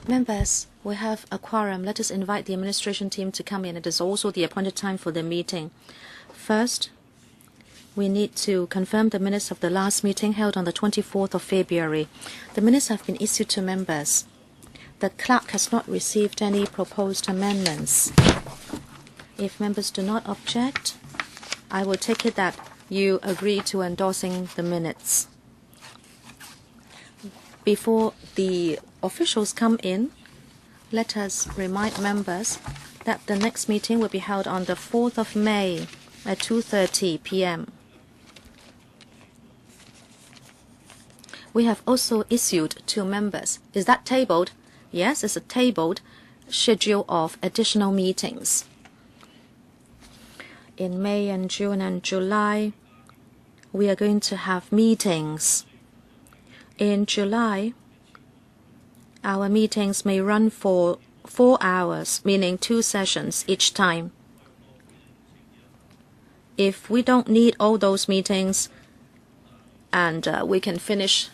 Members, we have a quorum. Let us invite the administration team to come in. It is also the appointed time for the meeting. First, we need to confirm the minutes of the last meeting held on the 24th of February. The minutes have been issued to members. The clerk has not received any proposed amendments. If members do not object, I will take it that you agree to endorsing the minutes. Before the officials come in, let us remind members that the next meeting will be held on the 4th of May at 2:30 p.m. We have also issued to members. Is that tabled? Yes, it's a tabled schedule of additional meetings. In May and June and July, we are going to have meetings. In July, our meetings may run for 4 hours, meaning 2 sessions each time. If we don't need all those meetings and we can finish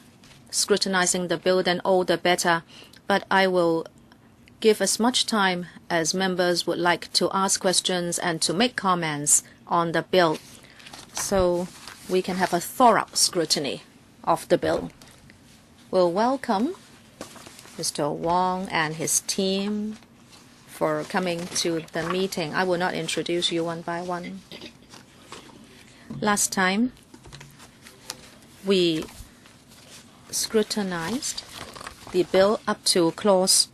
scrutinizing the bill, then all the better. But I will give as much time as members would like to ask questions and to make comments on the bill, so we can have a thorough scrutiny of the bill. We'll welcome Mr. Wong and his team for coming to the meeting. I will not introduce you one by one. Last time, we scrutinized the bill up to clause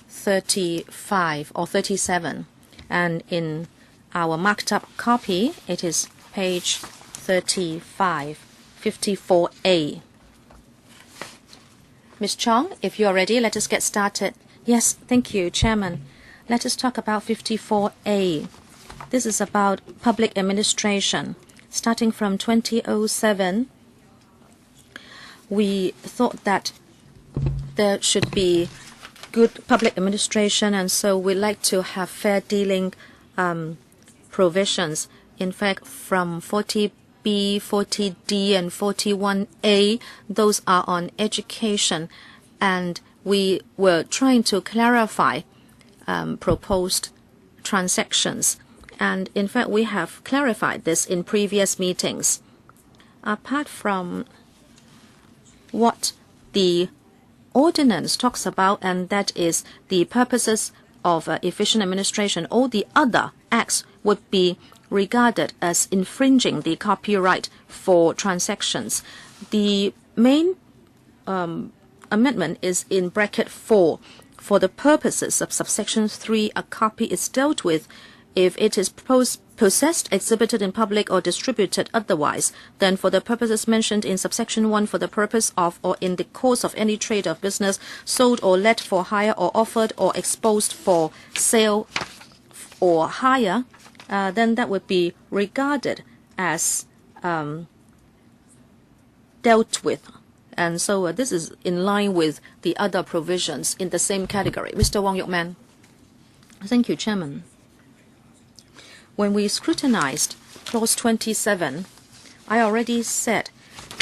35 or 37, and in our marked up copy, it is page 35, 54A. Ms. Chong, if you are ready, let us get started. Yes, thank you, Chairman. Let us talk about 54A. This is about public administration. Starting from 2007, we thought that there should be good public administration, and so we like to have fair dealing provisions. In fact, from 40B, 40D, and 41A, those are on education, and we were trying to clarify proposed transactions. And in fact, we have clarified this in previous meetings. Apart from what the ordinance talks about, and that is the purposes of efficient administration, all the other acts would be regarded as infringing the copyright for transactions. The main amendment is in bracket 4. For the purposes of subsection 3, a copy is dealt with if it is possessed, exhibited in public, or distributed otherwise. Then for the purposes mentioned in subsection 1, for the purpose of or in the course of any trade or business, sold or let for hire or offered or exposed for sale or hire, then that would be regarded as dealt with. And so this is in line with the other provisions in the same category. Mr. Wong Yok-man. Thank you, Chairman. When we scrutinized clause 27, I already said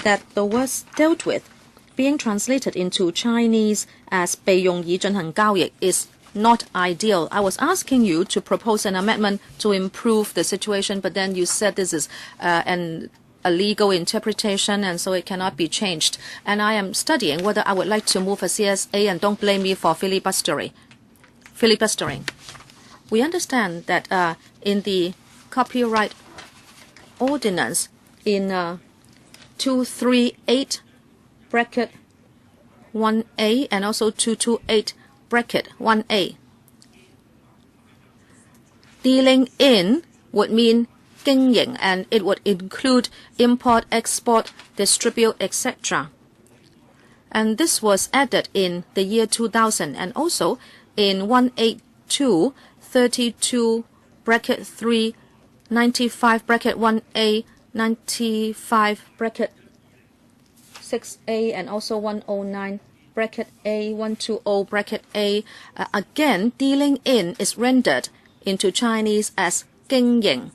that the words dealt with being translated into Chinese as 被用以进行交易 is not ideal. I was asking you to propose an amendment to improve the situation, but then you said this is a legal interpretation, and so it cannot be changed. And I am studying whether I would like to move a CSA, and don't blame me for filibustering. We understand that in the copyright ordinance in 238 bracket 1A and also 228 bracket 1A, dealing in would mean 經營, and it would include import, export, distribute, etc. And this was added in the year 2000, and also in 182 32 bracket 3 95 bracket 1A 95 bracket 6A and also 109 bracket A 120 bracket A. Again, dealing in is rendered into Chinese as 經營.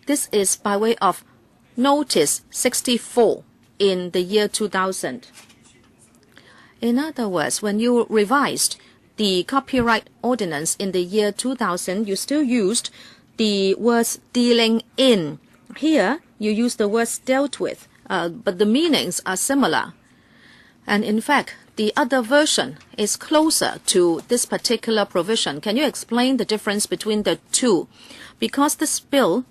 This is by way of Notice 64 in the year 2000. In other words, when you revised the copyright ordinance in the year 2000, you still used the words dealing in. Here, you use the words dealt with, but the meanings are similar. And in fact, the other version is closer to this particular provision. Can you explain the difference between the two? Because this bill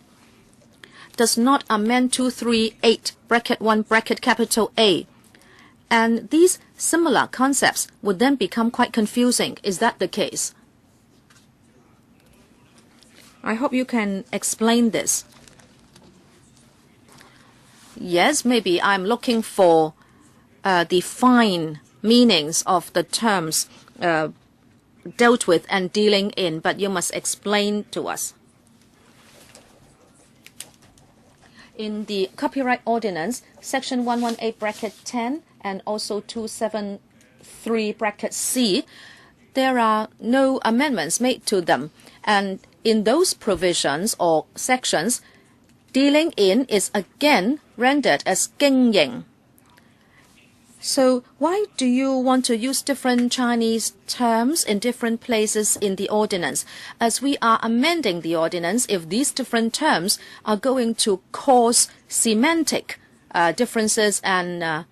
does not amend 238 bracket 1 bracket capital A. And these similar concepts would then become quite confusing. Is that the case? I hope you can explain this. Yes, maybe I'm looking for the fine meanings of the terms dealt with and dealing in, but you must explain to us. In the Copyright Ordinance, Section 118 bracket 10 and also 273 bracket C, there are no amendments made to them. And in those provisions or sections, dealing in is again rendered as 經營. So why do you want to use different Chinese terms in different places in the ordinance? As we are amending the ordinance, if these different terms are going to cause semantic differences and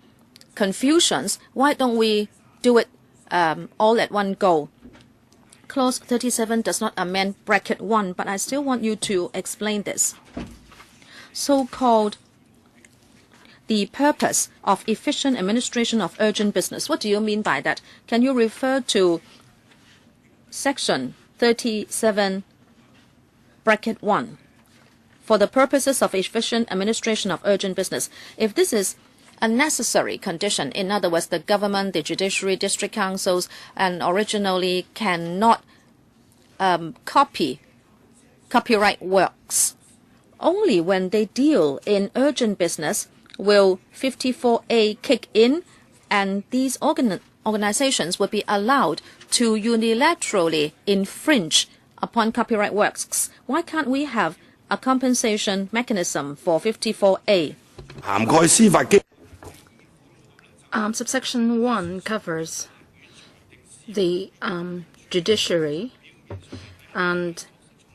confusions, why don't we do it all at one go? Clause 37 does not amend bracket 1, but I still want you to explain this. So-called the purpose of efficient administration of urgent business. What do you mean by that? Can you refer to section 37 bracket 1? For the purposes of efficient administration of urgent business. If this is a necessary condition, in other words, the government, the judiciary, district councils, and originally cannot copyright works. Only when they deal in urgent business will 54A kick in, and these organizations will be allowed to unilaterally infringe upon copyright works. Why can't we have a compensation mechanism for 54A? Subsection 1 covers the judiciary, and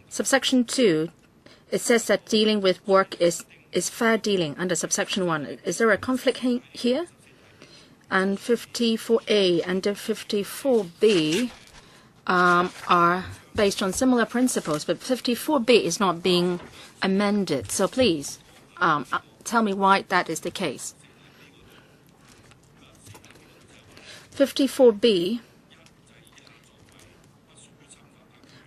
subsection 2, it says that dealing with work is fair dealing under subsection 1. Is there a conflict here? And 54A and 54B are based on similar principles, but 54B is not being amended. So please tell me why that is the case. 54B,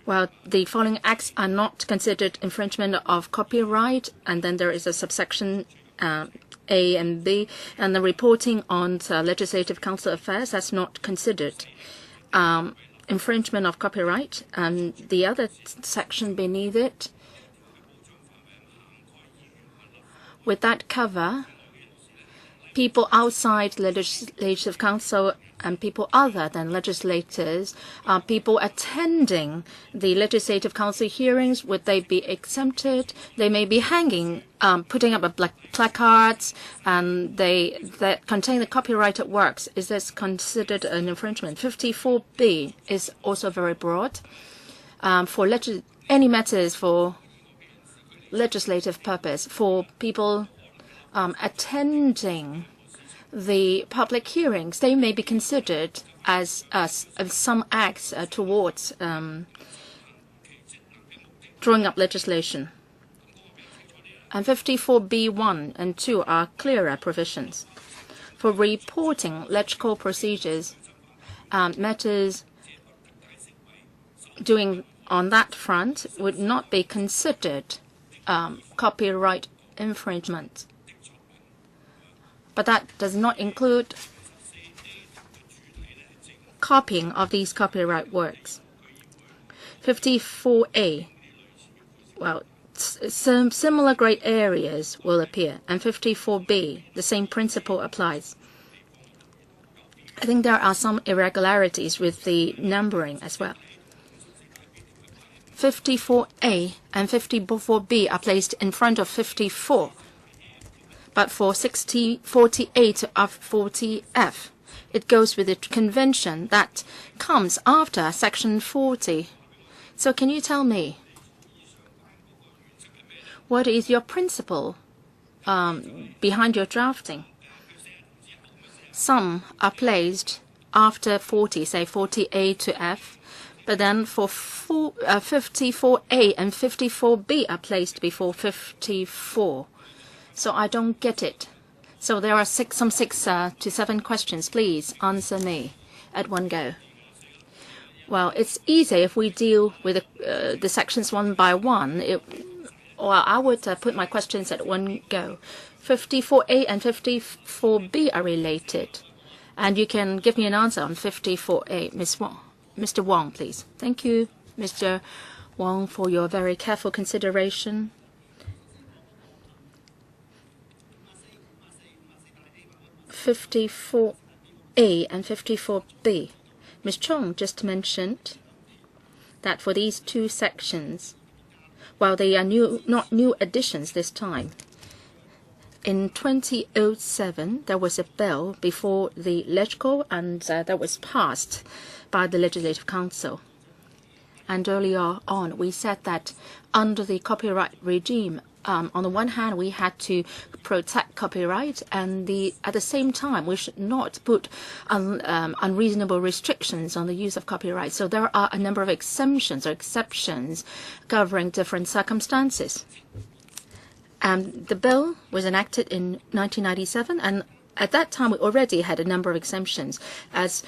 well, the following acts are not considered infringement of copyright, and then there is a subsection A and B, and the reporting on legislative council affairs, that's not considered infringement of copyright, and the other section beneath it, with that cover, people outside legislative council and people other than legislators, people attending the legislative council hearings, would they be exempted? They may be hanging, putting up placards, and that contain the copyrighted works. Is this considered an infringement? 54B is also very broad. For any matters for legislative purpose, for people attending the public hearings, they may be considered as some acts towards drawing up legislation. And 54B1 and 2 are clearer provisions. For reporting electoral procedures, matters doing on that front would not be considered copyright infringement. But that does not include copying of these copyright works. 54A, well, some similar gray areas will appear, and 54B, the same principle applies. I think there are some irregularities with the numbering as well. 54A and 54B are placed in front of 54. But for 48 of 40F, it goes with the convention that comes after Section 40. So can you tell me, what is your principle behind your drafting? Some are placed after 40, say 40A to F, but then for 54A and 54B are placed before 54. So I don't get it. So there are some 6 to 7 questions. Please answer me at one go. Well, it's easy if we deal with the sections one by one. I would put my questions at one go. 54A and 54B are related. And you can give me an answer on 54A. Mr. Wong, please. Thank you, Mr. Wong, for your very careful consideration. (54A) and 54B. Ms. Chong just mentioned that for these 2 sections, while they are not new additions this time, in 2007, there was a bill before the Legislative and that was passed by the Legislative Council. And earlier on, we said that under the copyright regime, on the one hand, we had to protect copyright, and at the same time, we should not put unreasonable restrictions on the use of copyright. So there are a number of exemptions or exceptions covering different circumstances. The bill was enacted in 1997, and at that time we already had a number of exemptions as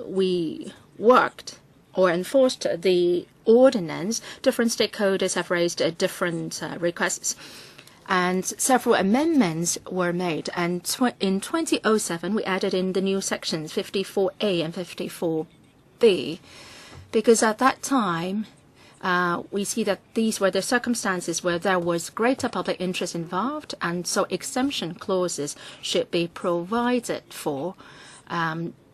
we worked or enforced the ordinance. Different stakeholders have raised different requests, and several amendments were made. And in 2007, we added in the new sections 54A and 54B, because at that time, we see that these were the circumstances where there was greater public interest involved, and so exemption clauses should be provided for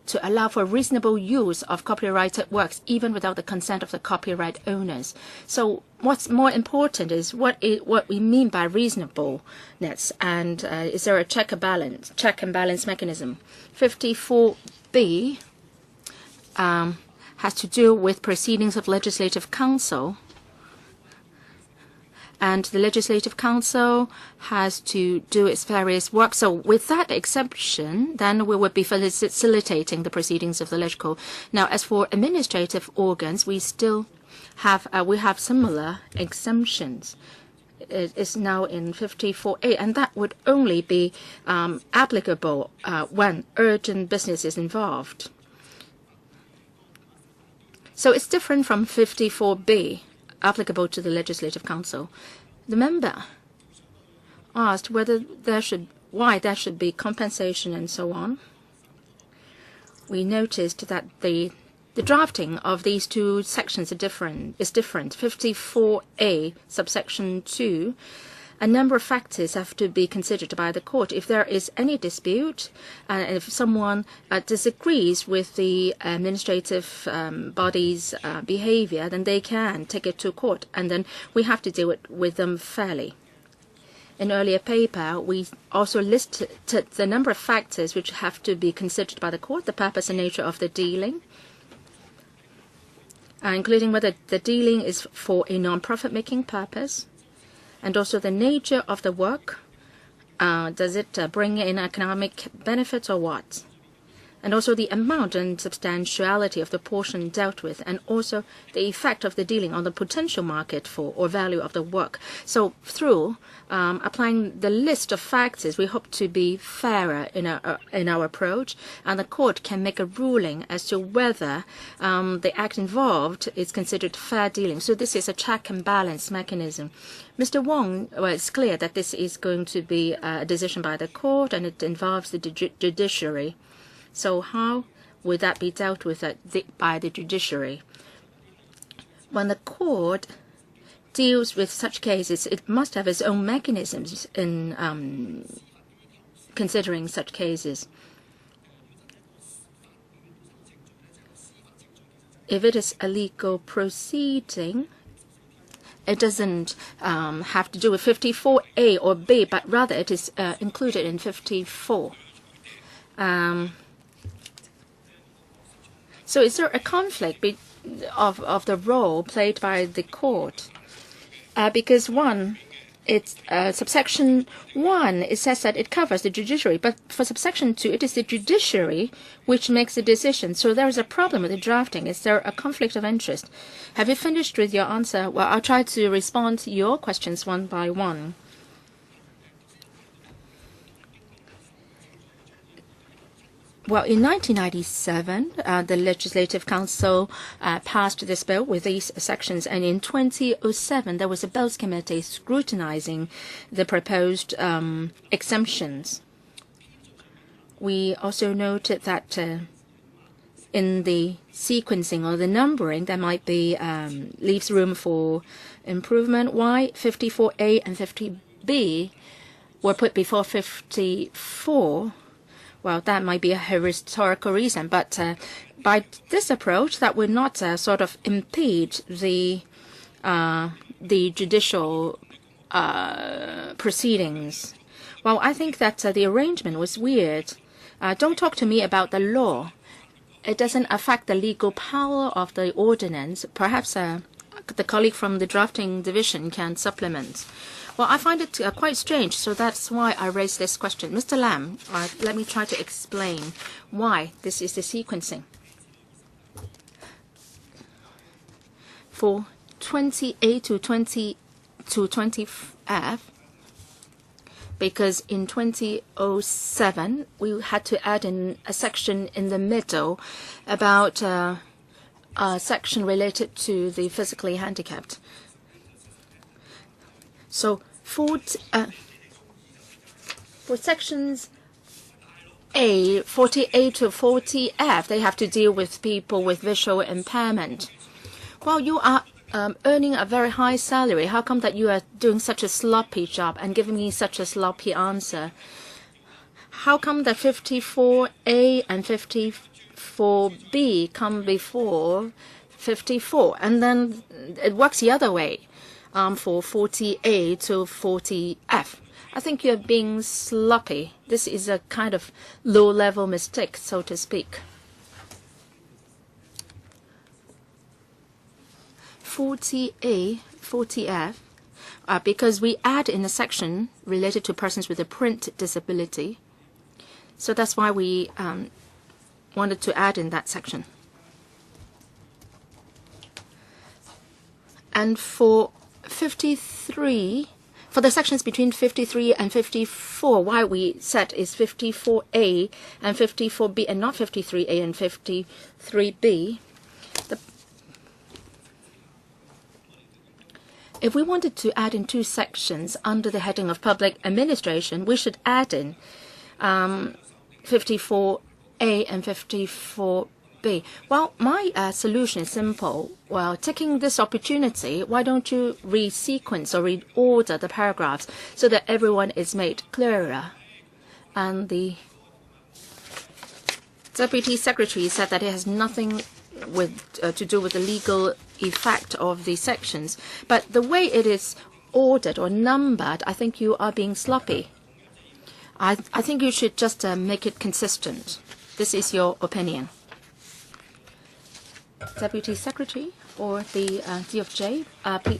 to allow for reasonable use of copyrighted works, even without the consent of the copyright owners. So what's more important is what we mean by reasonableness, and is there a check and balance mechanism? 54B has to do with proceedings of Legislative Council. And the Legislative Council has to do its various work. So with that exception, then we would be facilitating the proceedings of the Legislative. Now, as for administrative organs, we still have similar exemptions. It is now in 54A, and that would only be applicable when urgent business is involved. So it's different from 54B, applicable to the Legislative Council. The member asked why there should be compensation and so on. We noticed that the drafting of these 2 sections is different. 54A, subsection 2. A number of factors have to be considered by the court. If there is any dispute, and if someone disagrees with the administrative body's behavior, then they can take it to court, and then we have to deal with them fairly. In earlier paper, we also listed the number of factors which have to be considered by the court, the purpose and nature of the dealing, including whether the dealing is for a non-profit making purpose, and also the nature of the work. Does it bring in economic benefits or what? And also the amount and substantiality of the portion dealt with, and also the effect of the dealing on the potential market for or value of the work. So through applying the list of factors, we hope to be fairer in our approach, and the court can make a ruling as to whether the act involved is considered fair dealing. So this is a check and balance mechanism. Mr. Wong, well, it's clear that this is going to be a decision by the court, and it involves the judiciary. So how would that be dealt with by the judiciary? When the court deals with such cases, it must have its own mechanisms in considering such cases. If it is a legal proceeding, it doesn't have to do with 54A or B, but rather it is included in 54. So is there a conflict of the role played by the court? Because it's subsection 1, it says that it covers the judiciary, but for subsection 2, it is the judiciary which makes the decision. So there is a problem with the drafting. Is there a conflict of interest? Have you finished with your answer? Well, I'll try to respond to your questions one by one. Well, in 1997, the Legislative Council passed this bill with these sections, and in 2007, there was a Bills Committee scrutinizing the proposed exemptions. We also noted that in the sequencing or the numbering, there might be leaves room for improvement. Why 54A and 50B were put before 54? Well, that might be a historical reason, but by this approach, that would not sort of impede the judicial proceedings. Well, I think that the arrangement was weird. Don't talk to me about the law. It doesn't affect the legal power of the ordinance. Perhaps the colleague from the drafting division can supplement. Well, I find it quite strange, so that's why I raised this question. Mr. Lam, let me try to explain why this is the sequencing. For 20A to 20F, because in 2007, we had to add in a section in the middle about a section related to the physically handicapped. So for sections A, 40A to 40F, they have to deal with people with visual impairment. Well, you are earning a very high salary. How come that you are doing such a sloppy job and giving me such a sloppy answer? How come that 54A and 54B come before 54? And then it works the other way. For 40A to 40F. I think you're being sloppy. This is a kind of low-level mistake, so to speak. 40A, 40F, because we add in a section related to persons with a print disability. So that's why we wanted to add in that section. And for 53, for the sections between 53 and 54, why we said is 54A and 54B and not 53A and 53B. If we wanted to add in two sections under the heading of public administration, we should add in 54A and 54B. Well, my solution is simple. Well, taking this opportunity, why don't you resequence or reorder the paragraphs so that everyone is made clearer? And the Deputy Secretary said that it has nothing to do with the legal effect of the sections. But the way it is ordered or numbered, I think you are being sloppy. I think you should just make it consistent. This is your opinion. Deputy Secretary or the DFJ,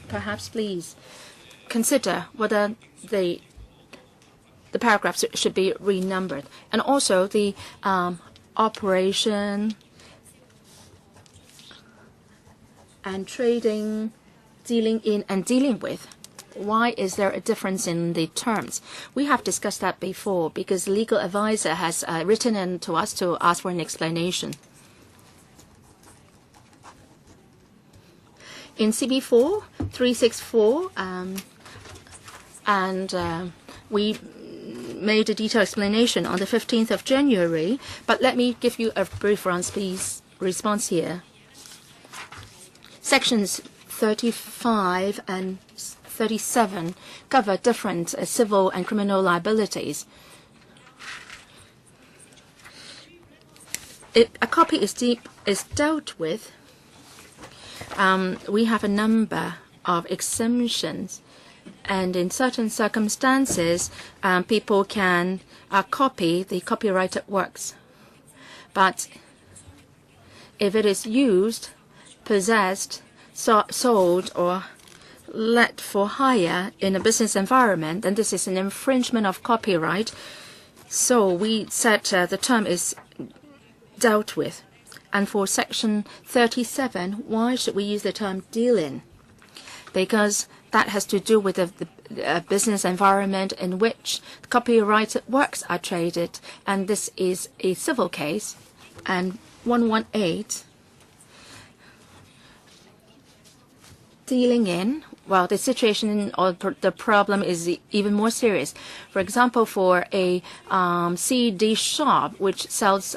perhaps please consider whether the paragraphs should be renumbered. And also the operation and trading, dealing in and dealing with. Why is there a difference in the terms? We have discussed that before because the legal advisor has written in to us to ask for an explanation. In CB4 364, we made a detailed explanation on the 15th of January, but let me give you a brief response here. Sections 35 and 37 cover different civil and criminal liabilities. A copy is dealt with. We have a number of exemptions, and in certain circumstances, people can copy the copyrighted works. But if it is used, possessed, sold, or let for hire in a business environment, then this is an infringement of copyright. So we said the term is dealt with. And for Section 37, why should we use the term dealing? Because that has to do with the business environment in which copyrighted works are traded. And this is a civil case. And 118, dealing in, well, the situation or the problem is even more serious. For example, for a CD shop which sells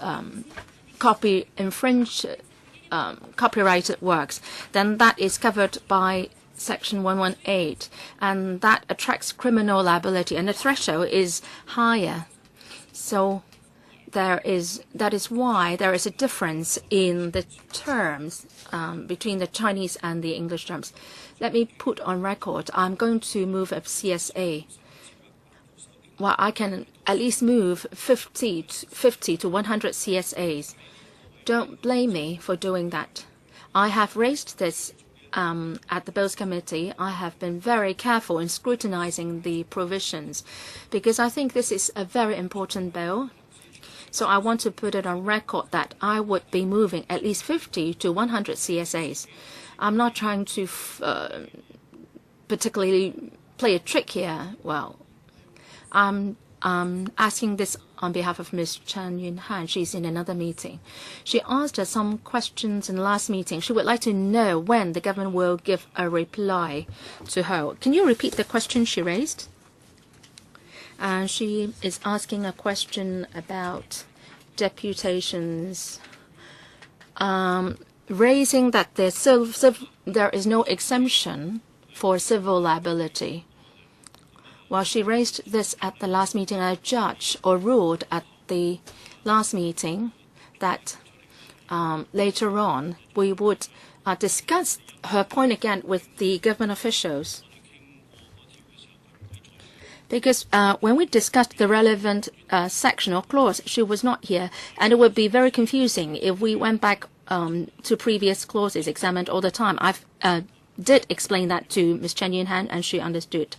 copyrighted works, then that is covered by Section 118, and that attracts criminal liability, and the threshold is higher. So that is why there is a difference in the terms between the Chinese and the English terms. Let me put on record, I'm going to move a CSA. Well, I can at least move 50 to 100 CSAs. Don't blame me for doing that. I have raised this at the Bills Committee. I have been very careful in scrutinizing the provisions because I think this is a very important bill. So I want to put it on record that I would be moving at least 50 to 100 CSAs. I'm not trying to particularly play a trick here. Well, I'm asking this on behalf of Ms. Chen Yunhan. She's in another meeting. She asked us some questions in the last meeting. She would like to know when the government will give a reply to her. Can you repeat the question she raised? She is asking a question about deputations, raising that there is no exemption for civil liability. Well, she raised this at the last meeting, and a judge ruled at the last meeting that later on we would discuss her point again with the government officials. Because when we discussed the relevant section or clause, she was not here, and it would be very confusing if we went back to previous clauses examined all the time. I did explain that to Ms. Chen Yunhan, and she understood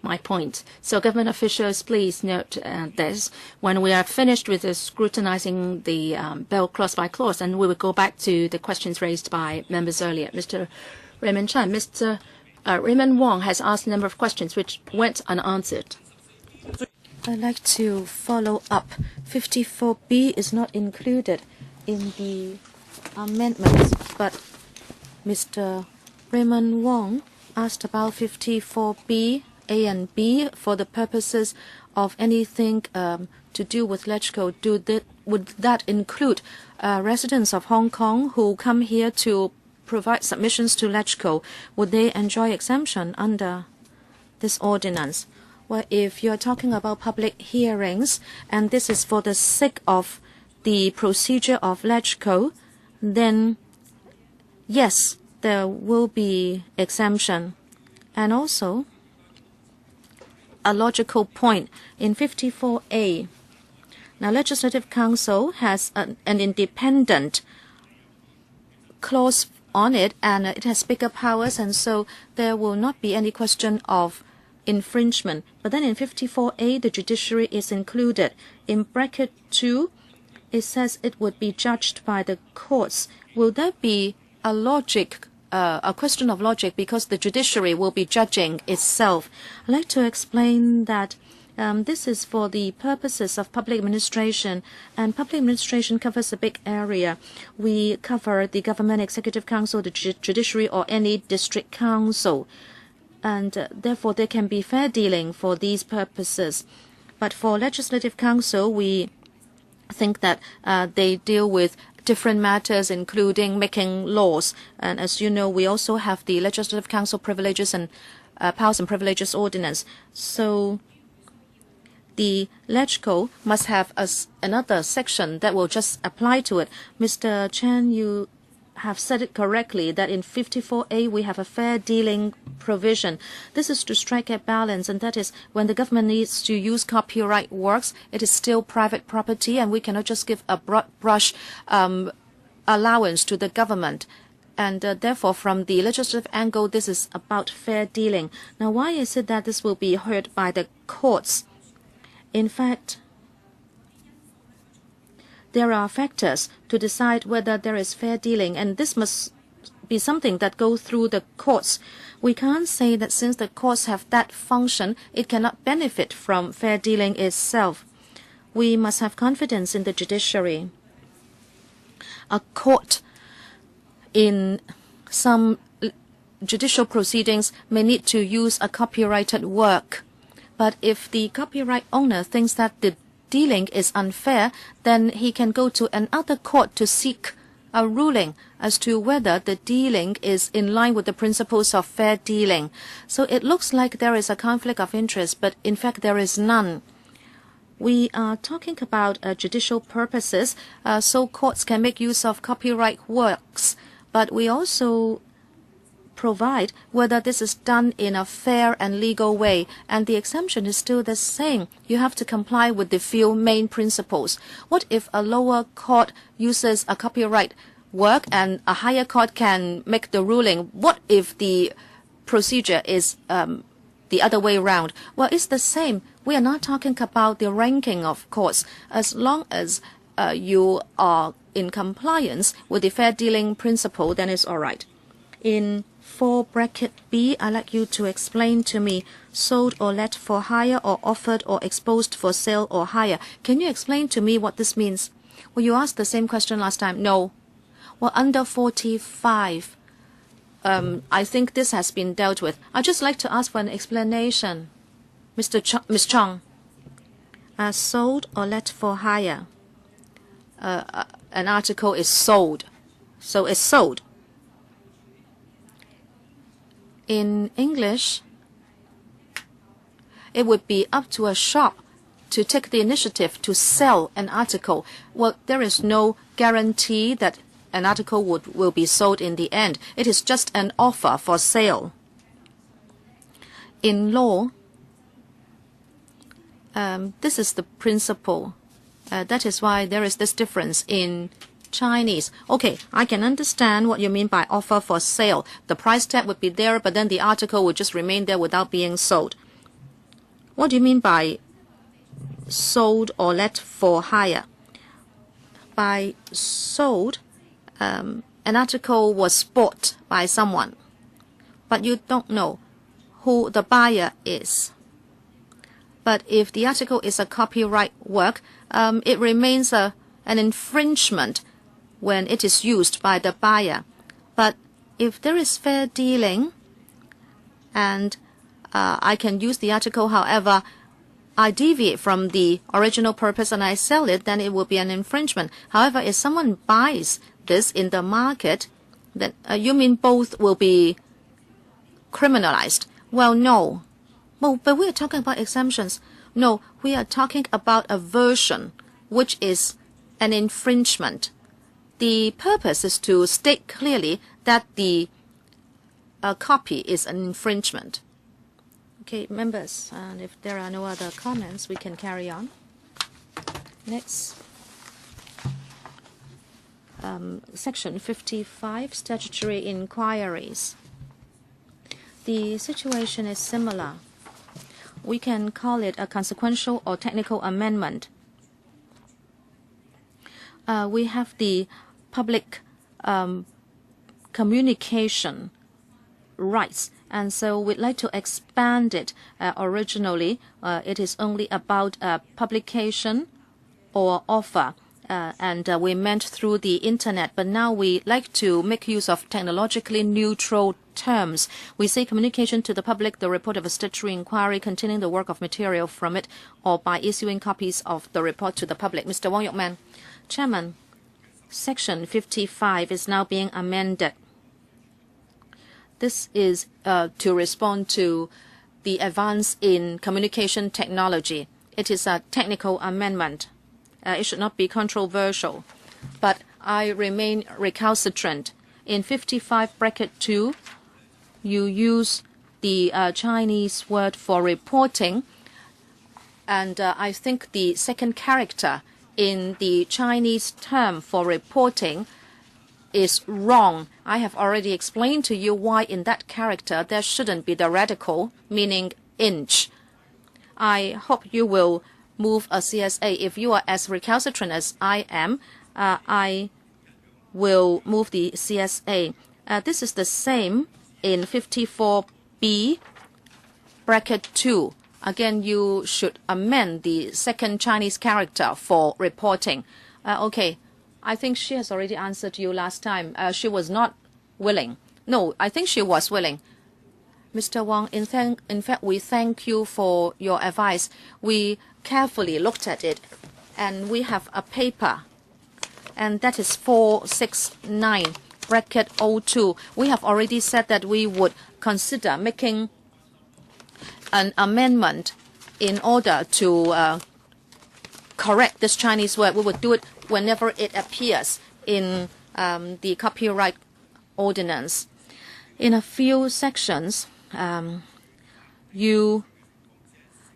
my point. So government officials, please note this. When we are finished with scrutinizing the bill clause by clause, and we will go back to the questions raised by members earlier. Mr. Raymond Chan, Mr. Raymond Wong has asked a number of questions which went unanswered. I'd like to follow up. 54B is not included in the amendments, but Mr. Raymond Wong asked about 54B, A and B for the purposes of anything to do with LegCo. Would that include residents of Hong Kong who come here to provide submissions to LegCo? Would they enjoy exemption under this ordinance? Well, if you're talking about public hearings, and this is for the sake of the procedure of LegCo, then yes, there will be exemption. And also, a logical point in 54A. Now, Legislative Council has an independent clause on it, and it has bigger powers, and so there will not be any question of infringement. But then in 54A, the judiciary is included. In bracket 2, it says it would be judged by the courts. Will there be a question of logic, because the judiciary will be judging itself? I'd like to explain that this is for the purposes of public administration, and public administration covers a big area. We cover the government, executive council, the judiciary, or any district council, and therefore there can be fair dealing for these purposes. But for legislative council, we think that they deal with different matters, including making laws. And as you know, we also have the Legislative Council privileges and powers and privileges ordinance. So the LegCo must have another section that will just apply to it. Mr. Chen, you have said it correctly that in 54A we have a fair dealing provision. This is to strike a balance, and that is when the government needs to use copyright works, it is still private property, and we cannot just give a broad brush allowance to the government. And therefore, from the legislative angle, this is about fair dealing. Now, why is it that this will be heard by the courts? In fact, there are factors to decide whether there is fair dealing, and this must be something that goes through the courts. We can't say that since the courts have that function, it cannot benefit from fair dealing itself. We must have confidence in the judiciary. A court in some judicial proceedings may need to use a copyrighted work. But if the copyright owner thinks that the dealing is unfair, then he can go to another court to seek a ruling as to whether the dealing is in line with the principles of fair dealing. So it looks like there is a conflict of interest, but in fact there is none. We are talking about judicial purposes, so courts can make use of copyright works. But we also provide whether this is done in a fair and legal way, and the exemption is still the same. You have to comply with the few main principles. What if a lower court uses a copyright work and a higher court can make the ruling? What if the procedure is the other way around? Well, it's the same. We are not talking about the ranking of courts. As long as you are in compliance with the fair dealing principle, then it's all right. In 4(b), I'd like you to explain to me sold or let for hire or offered or exposed for sale or hire. Can you explain to me what this means? Well, you asked the same question last time. No. Well, under 45, I think this has been dealt with. I'd just like to ask for an explanation. Miss Chong, sold or let for hire. An article is sold. So it's sold. In English, it would be up to a shop to take the initiative to sell an article. Well, there is no guarantee that an article will be sold in the end. It is just an offer for sale. In law, this is the principle. That is why there is this difference in Chinese. Okay, I can understand what you mean by offer for sale. The price tag would be there, but then the article would just remain there without being sold. What do you mean by sold or let for hire? By sold, an article was bought by someone, but you don't know who the buyer is. But if the article is a copyright work, it remains an infringement when it is used by the buyer. But if there is fair dealing and I can use the article, however, I deviate from the original purpose and I sell it, then it will be an infringement. However, if someone buys this in the market, then you mean both will be criminalized? Well, no. Well, but we are talking about exemptions. No, we are talking about a version, which is an infringement. The purpose is to state clearly that the copy is an infringement. Okay, members, and if there are no other comments, we can carry on. Next. Section 55, statutory inquiries. The situation is similar. We can call it a consequential or technical amendment. We have the public communication rights, and so we'd like to expand it. Originally, it is only about publication or offer, and we meant through the internet, but now we like to make use of technologically neutral terms. We say communication to the public, the report of a statutory inquiry containing the work of material from it, or by issuing copies of the report to the public. Mr. Wong Yok-man. Chairman, Section 55 is now being amended. This is to respond to the advance in communication technology. It is a technical amendment. It should not be controversial. But I remain recalcitrant. In 55(2), you use the Chinese word for reporting, and I think the second character in the Chinese term for reporting is wrong. I have already explained to you why in that character there shouldn't be the radical, meaning inch. I hope you will move a CSA. If you are as recalcitrant as I am, I will move the CSA. This is the same in 54B bracket 2. Again, you should amend the second Chinese character for reporting. Okay, I think she has already answered you last time. She was not willing. No, I think she was willing. Mr. Wang, in fact, we thank you for your advice. We carefully looked at it, and we have a paper, and that is 469 bracket 02. We have already said that we would consider making an amendment in order to correct this Chinese word. We would do it whenever it appears in the copyright ordinance. In a few sections, you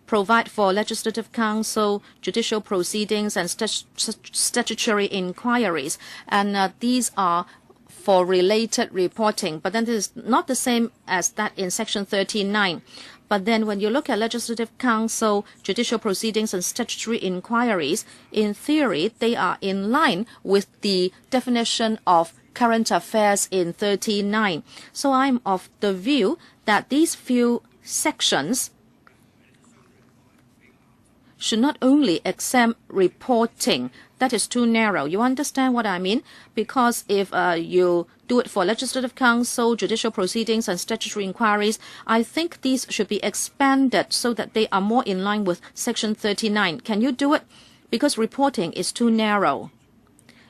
provide for legislative council, judicial proceedings, and statutory inquiries, and these are for related reporting. But then this is not the same as that in section 39. But then when you look at legislative council, judicial proceedings, and statutory inquiries, in theory, they are in line with the definition of current affairs in 39. So I'm of the view that these few sections should not only exempt reporting. That is too narrow. You understand what I mean? Because if you do it for legislative council, judicial proceedings, and statutory inquiries, I think these should be expanded so that they are more in line with section 39. Can you do it? Because reporting is too narrow.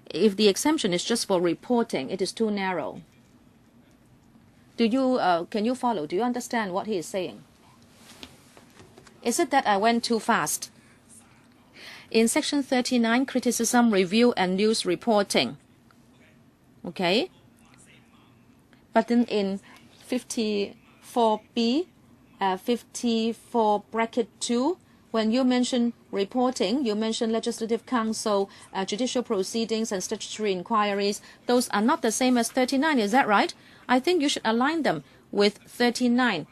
If the exemption is just for reporting, it is too narrow. Can you follow? Do you understand what he is saying? Is it that I went too fast? In section 39, criticism, review, and news reporting. Okay? But then in 54B, 54 bracket 2, when you mention reporting, you mention legislative council, judicial proceedings, and statutory inquiries. Those are not the same as 39, is that right? I think you should align them with 39.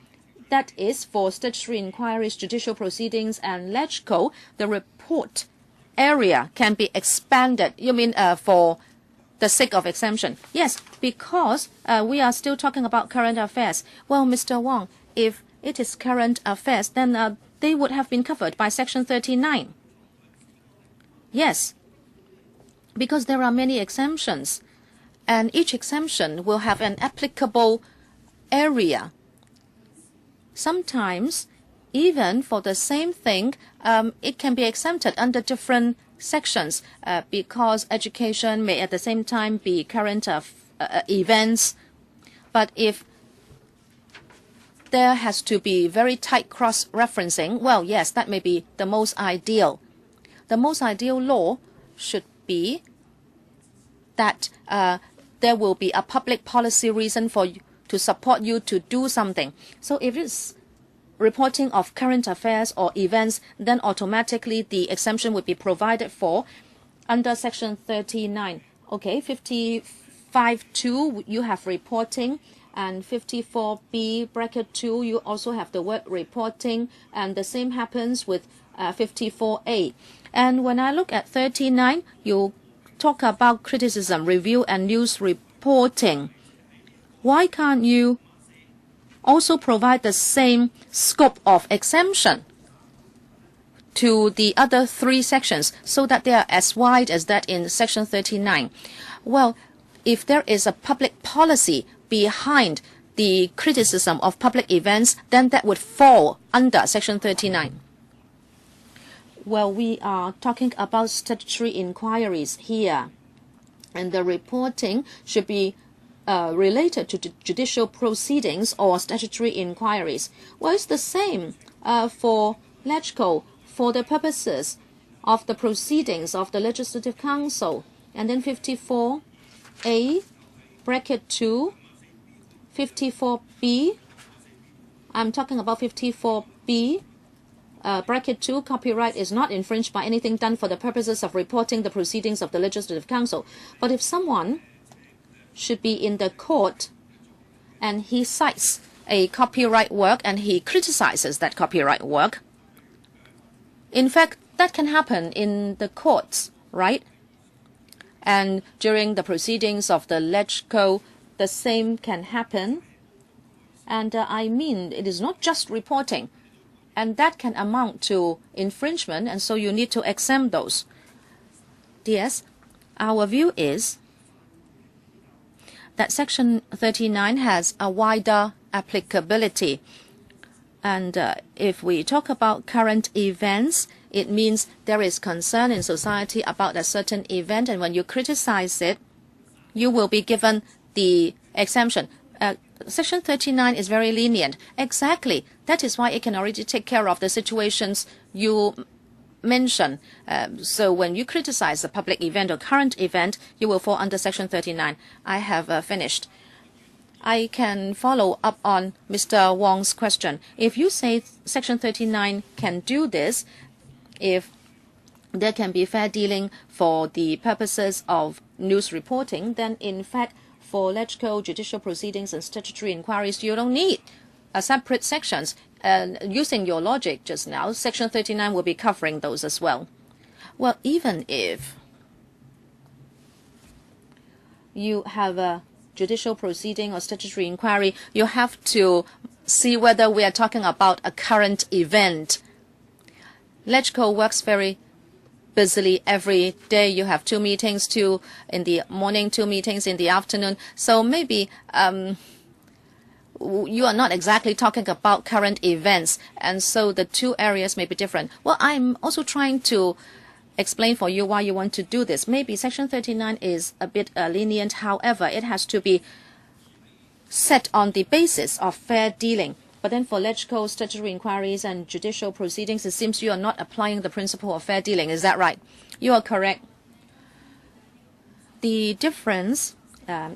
That is for statutory inquiries, judicial proceedings, and LegCo, the report area can be expanded. You mean for the sake of exemption? Yes, because we are still talking about current affairs. Well, Mr. Wang, if it is current affairs, then they would have been covered by section 39. Yes, because there are many exemptions, and each exemption will have an applicable area. Sometimes, even for the same thing, it can be exempted under different sections because education may at the same time be current events. But if there has to be very tight cross-referencing, well, yes, that may be the most ideal. The most ideal law should be that there will be a public policy reason for you to support you to do something. So if it's reporting of current affairs or events, then automatically the exemption would be provided for under section 39. Okay, 55(2), you have reporting, and 54B bracket 2, you also have the word reporting, and the same happens with 54A. And when I look at 39, you talk about criticism, review, and news reporting. Why can't you also provide the same scope of exemption to the other three sections so that they are as wide as that in section 39? Well, if there is a public policy behind the criticism of public events, then that would fall under section 39. Well, we are talking about statutory inquiries here, and the reporting should be related to judicial proceedings or statutory inquiries. Well, it's the same for LegCo, for the purposes of the proceedings of the Legislative Council. And then 54A, bracket 2, 54B, I'm talking about 54B, bracket 2, copyright is not infringed by anything done for the purposes of reporting the proceedings of the Legislative Council. But if someone should be in the court and he cites a copyright work and he criticizes that copyright work. In fact, that can happen in the courts, right? And during the proceedings of the LegCo, the same can happen. And I mean, it is not just reporting. And that can amount to infringement, and so you need to exempt those. DS, our view is that Section 39 has a wider applicability. And if we talk about current events, it means there is concern in society about a certain event, and when you criticize it, you will be given the exemption. Section 39 is very lenient. Exactly. That is why it can already take care of the situations you mention. So when you criticize a public event or current event, you will fall under Section 39. I have finished. I can follow up on Mr. Wong's question. If you say Section 39 can do this, if there can be fair dealing for the purposes of news reporting, then in fact, for LegCo, judicial proceedings and statutory inquiries, you don't need a separate sections. And using your logic just now, Section 39 will be covering those as well. Well, even if you have a judicial proceeding or statutory inquiry, you have to see whether we are talking about a current event. LegCo works very busily every day. You have 2 meetings, 2 in the morning, 2 meetings in the afternoon. So maybe you are not exactly talking about current events. And so the 2 areas may be different. Well, I'm also trying to explain for you why you want to do this. Maybe Section 39 is a bit lenient. However, it has to be set on the basis of fair dealing. But then for LegCo, statutory inquiries and judicial proceedings, it seems you are not applying the principle of fair dealing. Is that right? You are correct. The difference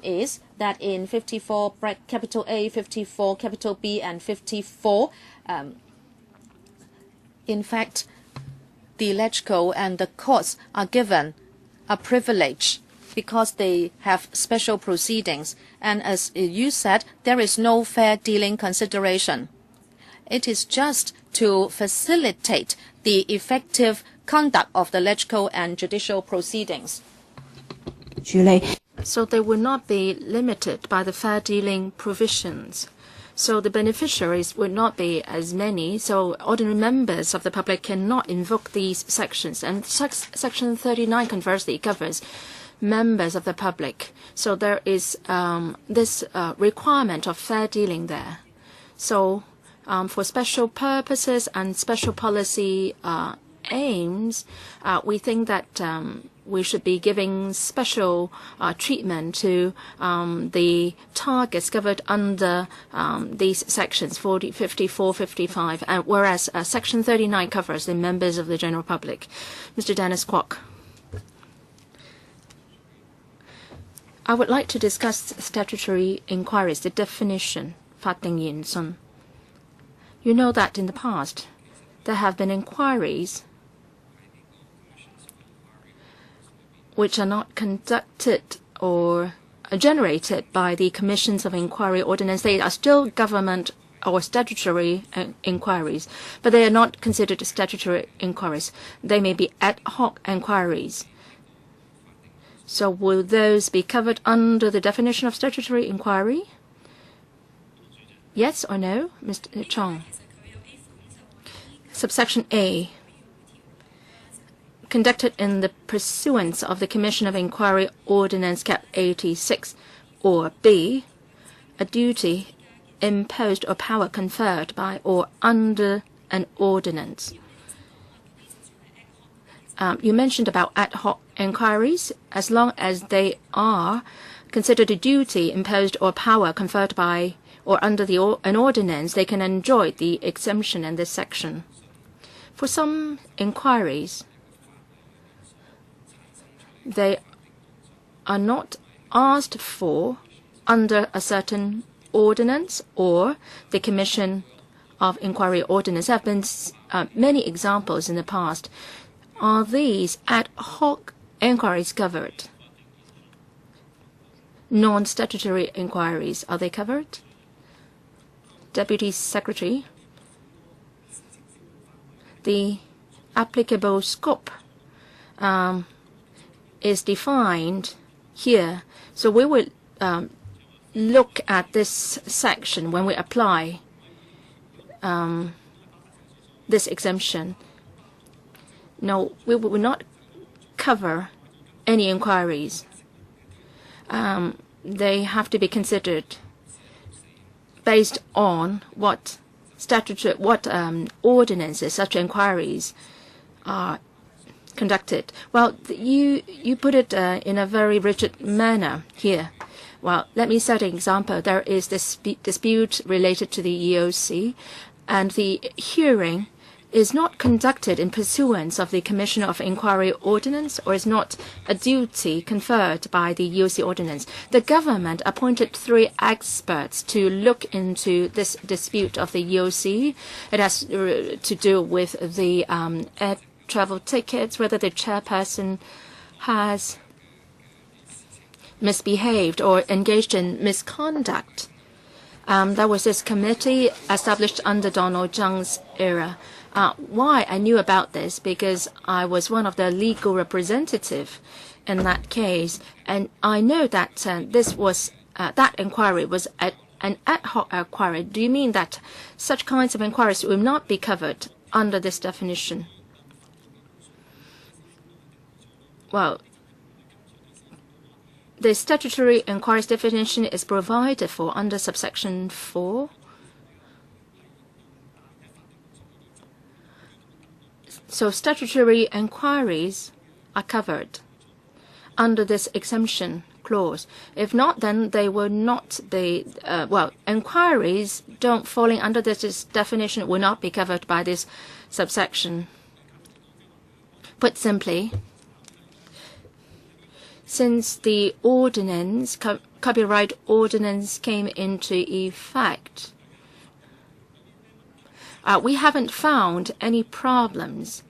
is that in 54 capital A, 54 capital B, and 54, in fact, the LegCo and the courts are given a privilege because they have special proceedings. And as you said, there is no fair dealing consideration. It is just to facilitate the effective conduct of the LegCo and judicial proceedings. So they will not be limited by the fair dealing provisions. So the beneficiaries would not be as many. So ordinary members of the public cannot invoke these sections. And Section 39 conversely covers members of the public. So there is this requirement of fair dealing there. So for special purposes and special policy aims, we think that we should be giving special treatment to the targets covered under these sections 40, 54, 55, whereas Section 39 covers the members of the general public. Mr. Dennis Kwok. I would like to discuss statutory inquiries, the definition, 法定言信. You know that in the past, there have been inquiries which are not conducted or generated by the commissions of inquiry ordinance. They are still government or statutory inquiries, but they are not considered statutory inquiries. They may be ad hoc inquiries. So will those be covered under the definition of statutory inquiry? Yes or no, Mr. Chong? Subsection A. Conducted in the pursuance of the Commission of Inquiry Ordinance Cap 86, or B, a duty imposed or power conferred by or under an ordinance. You mentioned about ad hoc inquiries. As long as they are considered a duty imposed or power conferred by or under an ordinance, they can enjoy the exemption in this section. For some inquiries, they are not asked for under a certain ordinance or the Commission of Inquiry Ordinance. There have been many examples in the past. Are these ad hoc inquiries covered? non-statutory inquiries, are they covered? Deputy Secretary, the applicable scope is defined here. So we will look at this section when we apply this exemption. No, we will not cover any inquiries. They have to be considered based on what ordinances such inquiries are conducted. Well, you put it in a very rigid manner here. Well, let me set an example. There is this dispute related to the EOC, and the hearing is not conducted in pursuance of the Commissioner of Inquiry Ordinance, or is not a duty conferred by the EOC Ordinance. The government appointed 3 experts to look into this dispute of the EOC. It has to do with the air travel tickets, whether the chairperson has misbehaved or engaged in misconduct. There was this committee established under Donald Zhang's era. Why I knew about this? Because I was one of the legal representative in that case, and I know that this was that inquiry was an ad hoc inquiry. Do you mean that such kinds of inquiries will not be covered under this definition? Well, the statutory inquiries definition is provided for under subsection 4. So statutory inquiries are covered under this exemption clause. If not, then they will not be, inquiries don't falling under this definition will not be covered by this subsection. Put simply, since the ordinance, copyright ordinance came into effect, we haven't found any problems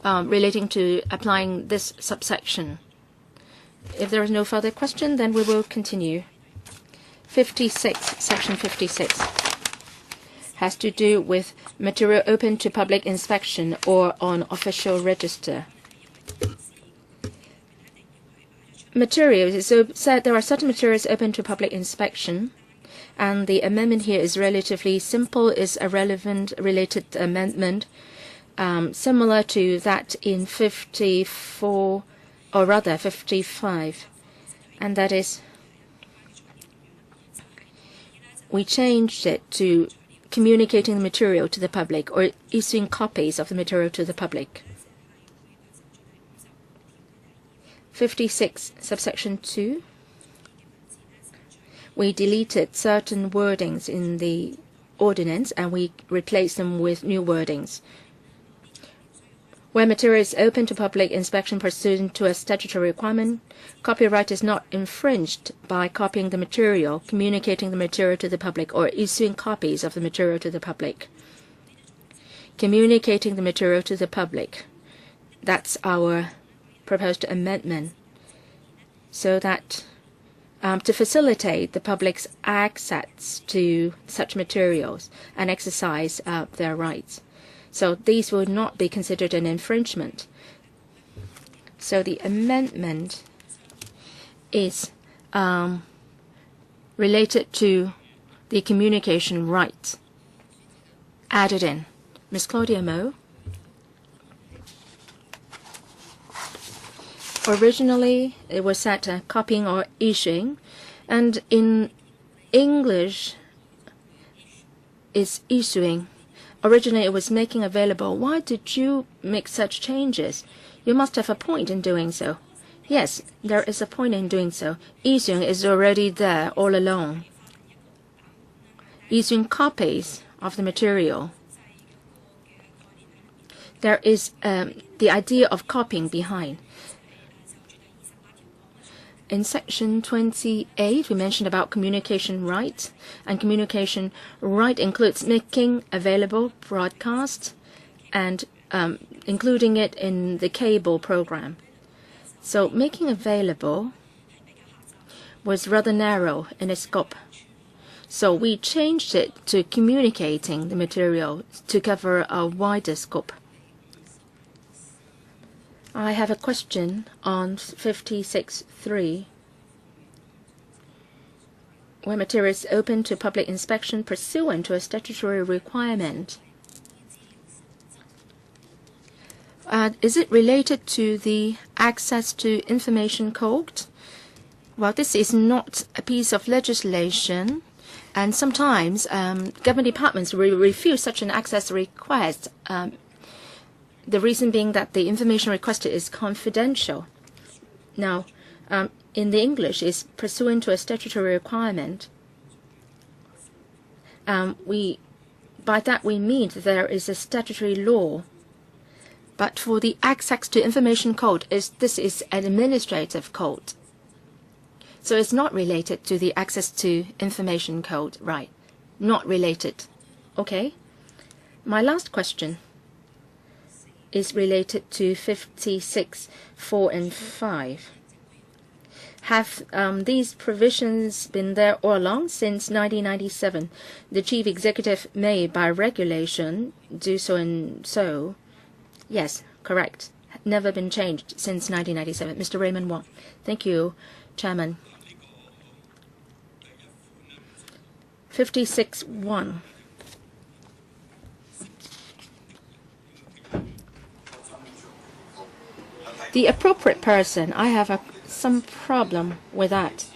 relating to applying this subsection. If there is no further question, then we will continue. 56, section 56, has to do with material open to public inspection or on official register. Materials, so said there are certain materials open to public inspection, and the amendment here is relatively simple, is a relevant related amendment, similar to that in 54, or rather 55, and that is we changed it to communicating the material to the public or issuing copies of the material to the public. 56, subsection 2, we deleted certain wordings in the ordinance and we replaced them with new wordings. Where material is open to public inspection pursuant to a statutory requirement, copyright is not infringed by copying the material, communicating the material to the public, or issuing copies of the material to the public. Communicating the material to the public, that's our proposed amendment, so that to facilitate the public's access to such materials and exercise their rights. So these will not be considered an infringement. So the amendment is related to the communication rights added in. Ms. Claudia Mo. Originally, it was set copying or issuing, and in English, it's issuing. Originally, it was making available. Why did you make such changes? You must have a point in doing so. Yes, there is a point in doing so. Issuing is already there all along. Issuing copies of the material. There is the idea of copying behind. In section 28, we mentioned about communication rights, and communication right includes making available broadcast and including it in the cable program. So making available was rather narrow in its scope. So we changed it to communicating the material to cover a wider scope. I have a question on 56.3. Where material is open to public inspection pursuant to a statutory requirement. Is it related to the access to information code? Well, this is not a piece of legislation, and sometimes government departments will refuse such an access request. The reason being that the information requested is confidential. Now, in the English, is pursuant to a statutory requirement. By that we mean that there is a statutory law. But for the access to information code, this is an administrative code. So it's not related to the access to information code, right? Not related. Okay. My last question is related to 56.4 and 5. Have these provisions been there all along since 1997? The chief executive may, by regulation, do so and so. Yes, correct. Never been changed since 1997. Mr. Raymond Wong. Thank you, Chairman. 56.1. The appropriate person, I have some problem with that.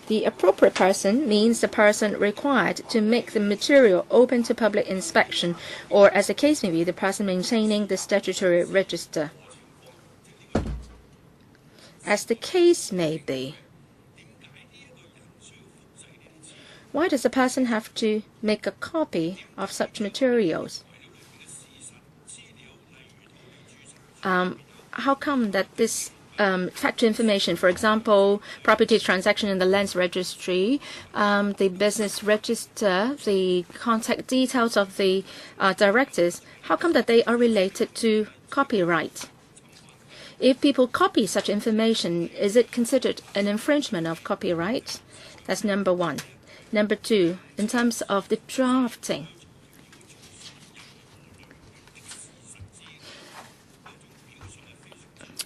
The appropriate person means the person required to make the material open to public inspection, or as the case may be, the person maintaining the statutory register. As the case may be. Why does a person have to make a copy of such materials? How come that this factual information, for example, property transaction in the lands registry, the business register, the contact details of the directors, how come that they are related to copyright? If people copy such information, is it considered an infringement of copyright? That's number one. Number two, in terms of the drafting.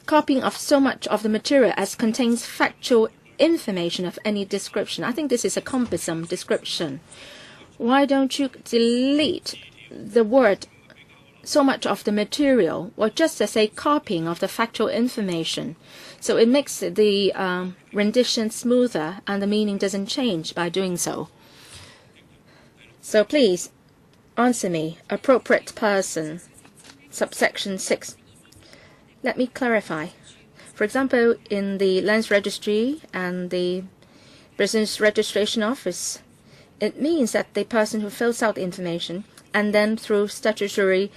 Copying of so much of the material as contains factual information of any description. I think this is a cumbersome description. Why don't you delete the word so much of the material, or just as a copying of the factual information? So it makes the rendition smoother and the meaning doesn't change by doing so. So please answer me, appropriate person, subsection 6. Let me clarify. For example, in the lands registry and the business registration office, it means that the person who fills out the information and then through statutory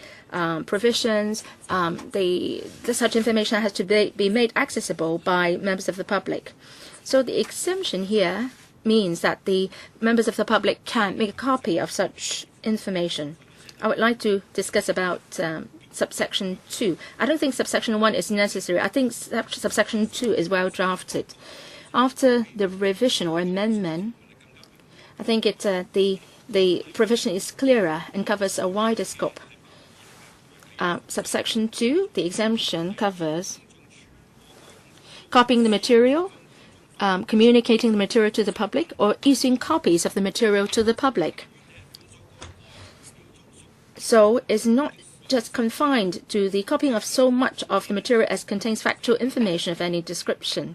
provisions, such information has to be made accessible by members of the public. So the exemption here means that the members of the public can make a copy of such information. I would like to discuss about subsection 2. I don't think subsection 1 is necessary. I think subsection 2 is well drafted. After the revision or amendment, I think the provision is clearer and covers a wider scope. Subsection 2, the exemption covers copying the material, communicating the material to the public, or issuing copies of the material to the public. So it's not just confined to the copying of so much of the material as contains factual information of any description.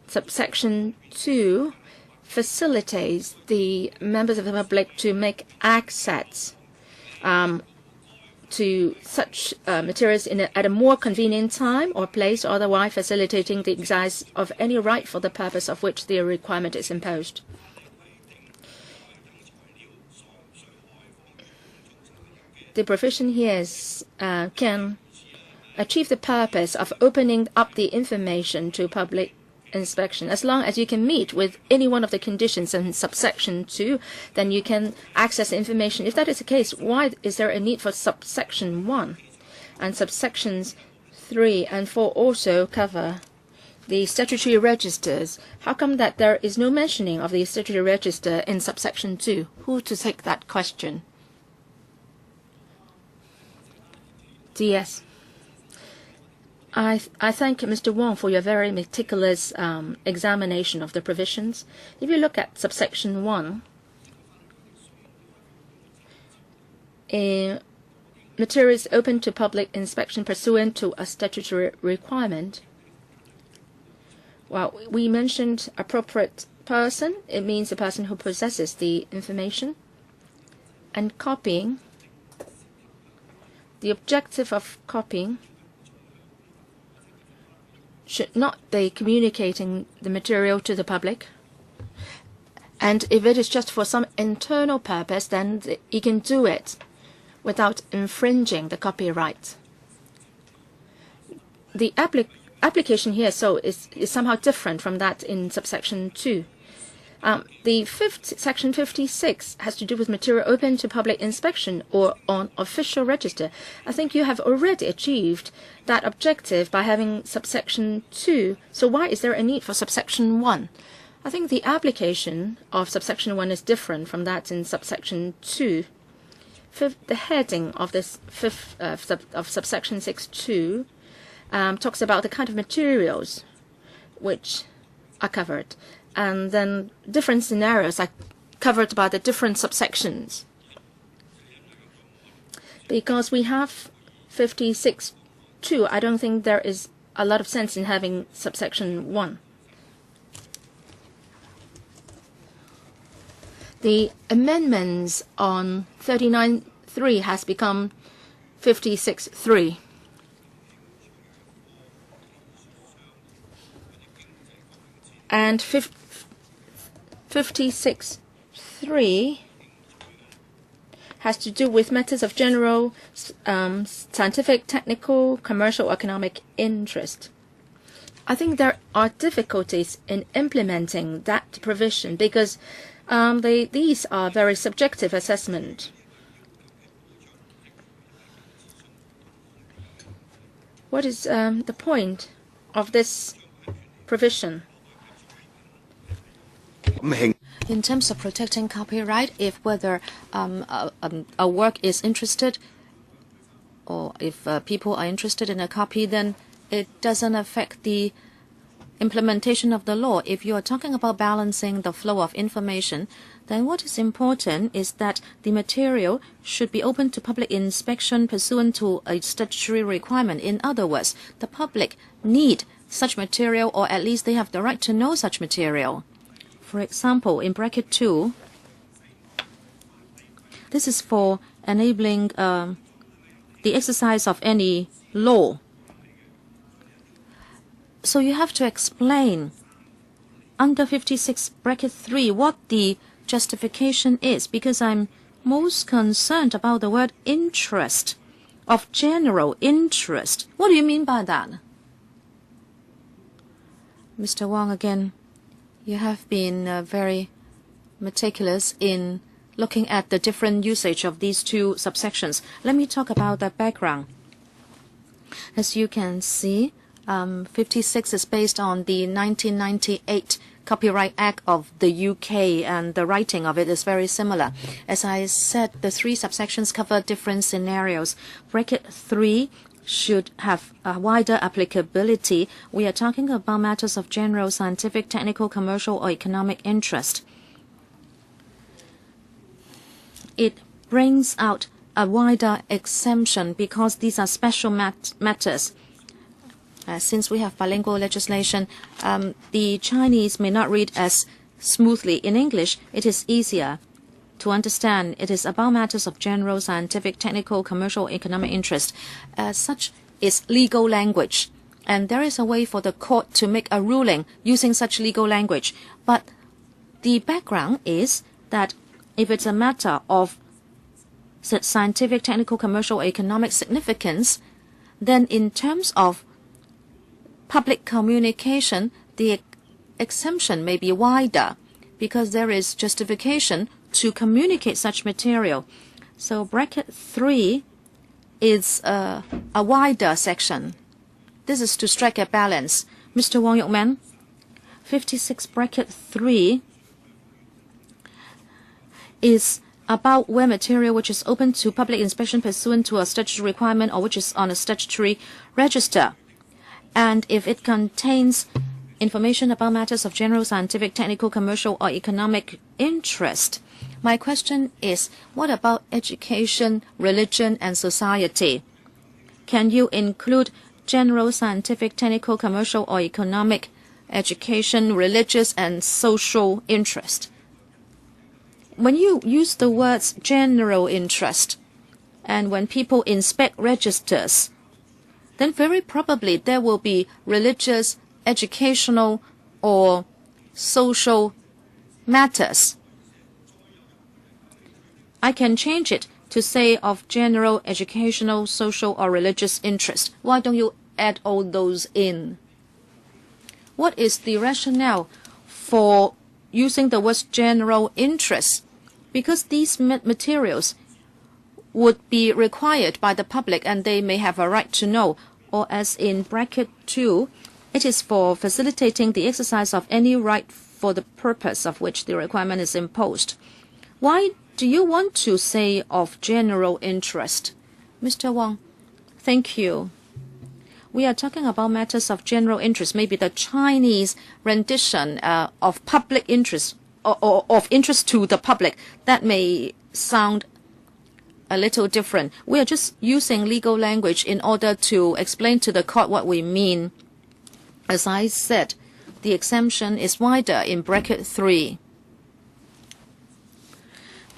Subsection 2 facilitates the members of the public to make access to such materials at a more convenient time or place, otherwise facilitating the exercise of any right for the purpose of which the requirement is imposed. The provision here can achieve the purpose of opening up the information to public inspection. As long as you can meet with any one of the conditions in subsection 2, then you can access the information. If that is the case, why is there a need for subsection 1? And subsections 3 and 4 also cover the statutory registers. How come that there is no mentioning of the statutory register in subsection 2? Who to take that question? DS. I thank Mr. Wong for your very meticulous examination of the provisions. If you look at subsection 1, materials open to public inspection pursuant to a statutory requirement. Well, we mentioned appropriate person. It means the person who possesses the information. And copying. The objective of copying should not be communicating the material to the public. And if it is just for some internal purpose, then you can do it without infringing the copyright. The application here is somehow different from that in subsection 2. Section 56 has to do with material open to public inspection or on official register. I think you have already achieved that objective by having subsection 2. So why is there a need for subsection 1? I think the application of subsection 1 is different from that in subsection 2. The heading of this of subsection 6.2 talks about the kind of materials which are covered. And then different scenarios are covered by the different subsections. Because we have 56.2, I don't think there is a lot of sense in having subsection 1. The amendments on 39.3 has become 56.3. And 56.3 has to do with matters of general scientific, technical, commercial, economic interest. I think there are difficulties in implementing that provision because these are very subjective assessment. What is the point of this provision? In terms of protecting copyright, if whether a work is interested or if people are interested in a copy, then it doesn't affect the implementation of the law. If you are talking about balancing the flow of information, then what is important is that the material should be open to public inspection pursuant to a statutory requirement. In other words, the public need such material, or at least they have the right to know such material. For example, in bracket 2, this is for enabling the exercise of any law. So you have to explain under 56 bracket 3 what the justification is, because I'm most concerned about the word interest, of general interest. What do you mean by that? Mr. Wong, again, you have been very meticulous in looking at the different usage of these two subsections. Let me talk about the background. As you can see, 56 is based on the 1998 Copyright Act of the UK, and the writing of it is very similar. As I said, the three subsections cover different scenarios. Bracket 3 should have a wider applicability. We are talking about matters of general scientific, technical, commercial, or economic interest. It brings out a wider exemption because these are special matters. Since we have bilingual legislation, the Chinese may not read as smoothly. In English, it is easier to understand. It is about matters of general scientific, technical, commercial, economic interest. Such is legal language, and there is a way for the court to make a ruling using such legal language. But the background is that if it's a matter of scientific, technical, commercial, or economic significance, then in terms of public communication, the exemption may be wider because there is justification to communicate such material. So bracket 3 is a wider section. This is to strike a balance. Mr. Wong Yuk-man, 56 bracket 3 is about where material which is open to public inspection pursuant to a statutory requirement or which is on a statutory register. And if it contains information about matters of general scientific, technical, commercial, or economic interest. My question is, what about education, religion, and society? Can you include general scientific, technical, commercial, or economic, education, religious, and social interest? When you use the words general interest, and when people inspect registers, then very probably there will be religious, educational, or social matters. I can change it to say of general, educational, social, or religious interest. Why don't you add all those in? What is the rationale for using the words general interest? Because these materials would be required by the public and they may have a right to know. Or as in bracket 2, it is for facilitating the exercise of any right for the purpose of which the requirement is imposed. Why do you want to say of general interest? Mr. Wong, thank you. We are talking about matters of general interest, maybe the Chinese rendition of public interest or of interest to the public. That may sound a little different. We are just using legal language in order to explain to the court what we mean. As I said, the exemption is wider in bracket 3.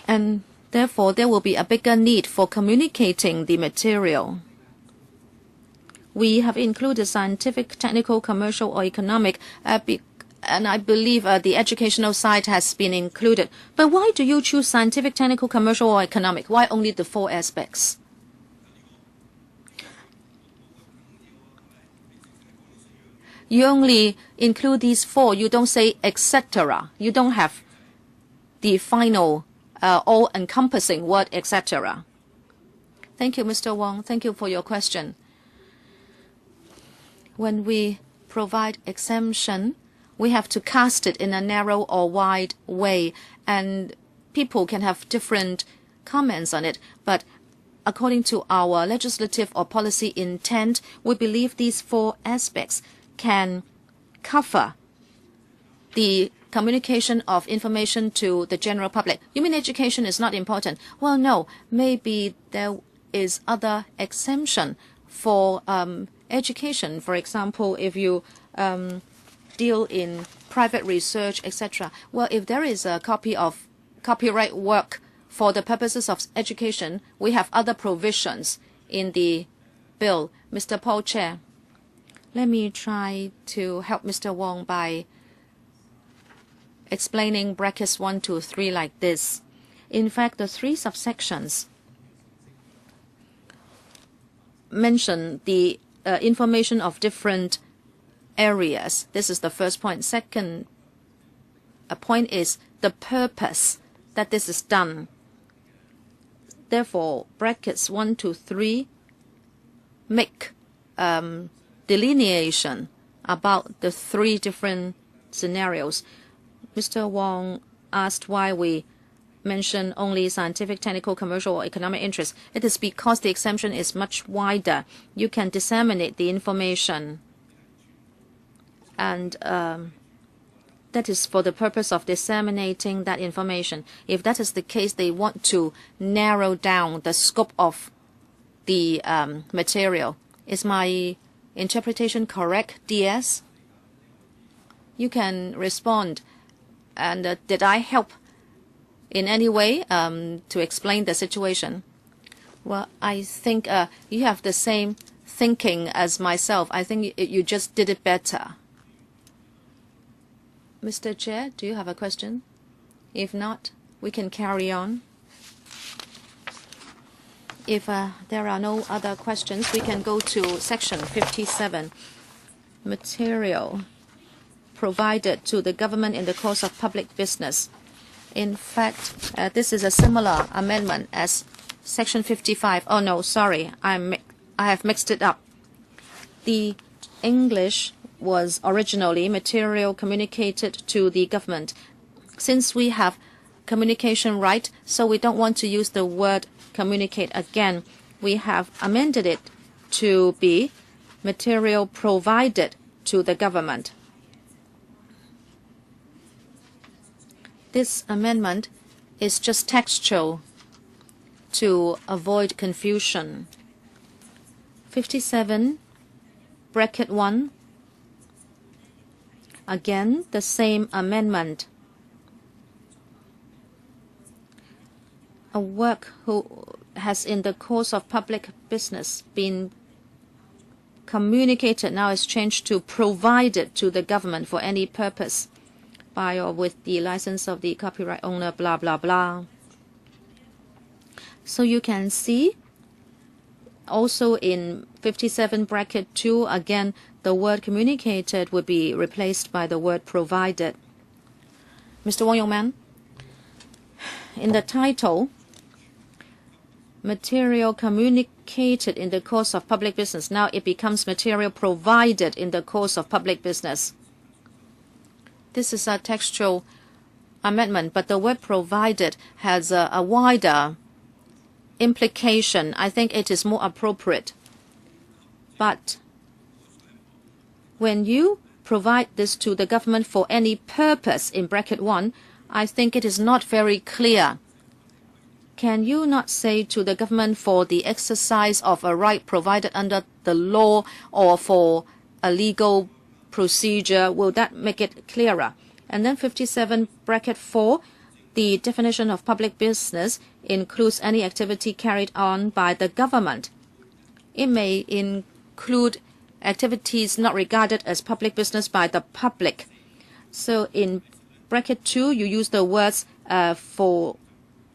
And therefore, there will be a bigger need for communicating the material. We have included scientific, technical, commercial, or economic, and I believe the educational side has been included. But why do you choose scientific, technical, commercial, or economic? Why only the 4 aspects? You only include these 4. You don't say etc. You don't have the final all-encompassing word etc. Thank you, Mr. Wong. Thank you for your question. When we provide exemption, we have to cast it in a narrow or wide way, and people can have different comments on it. But according to our legislative or policy intent, we believe these 4 aspects can cover the communication of information to the general public. You mean education is not important? Well, no. Maybe there is other exemption for education. For example, if you deal in private research, etc. Well, if there is a copy of copyright work for the purposes of education, we have other provisions in the bill. Mr. Paul Chair, let me try to help Mr. Wong by explaining brackets 1 to 3 like this. In fact, the 3 subsections mention the information of different areas. This is the first point. Second point is the purpose that this is done. Therefore, brackets 1 to 3 make delineation about the 3 different scenarios. Mr. Wong asked why we mention only scientific, technical, commercial, or economic interests. It is because the exemption is much wider. You can disseminate the information. And that is for the purpose of disseminating that information. If that is the case, they want to narrow down the scope of the material. Is my interpretation correct, DS? You can respond. And did I help in any way to explain the situation? Well, I think you have the same thinking as myself. I think you just did it better. Mr. Chair, do you have a question? If not, we can carry on. If there are no other questions, we can go to section 57. Material provided to the government in the course of public business. In fact, this is a similar amendment as section 55. Oh no, sorry, I have mixed it up. The English was originally material communicated to the government. Since we have communication right, so we don't want to use the word communicate again. We have amended it to be material provided to the government. This amendment is just textual to avoid confusion. 57 bracket 1. Again, the same amendment. A work who has in the course of public business been communicated now is changed to provided to the government for any purpose by or with the license of the copyright owner, blah, blah, blah. So you can see also in 57 bracket 2, again, the word communicated would be replaced by the word provided. Mr. Wong Yong-man, in the title, material communicated in the course of public business, now it becomes material provided in the course of public business. This is a textual amendment, but the word provided has a wider implication. I think it is more appropriate. But when you provide this to the government for any purpose in bracket 1, I think it is not very clear. Can you not say to the government for the exercise of a right provided under the law or for a legal procedure? Will that make it clearer? And then 57 bracket 4, the definition of public business includes any activity carried on by the government. It may include activities not regarded as public business by the public. So in bracket 2, you use the words for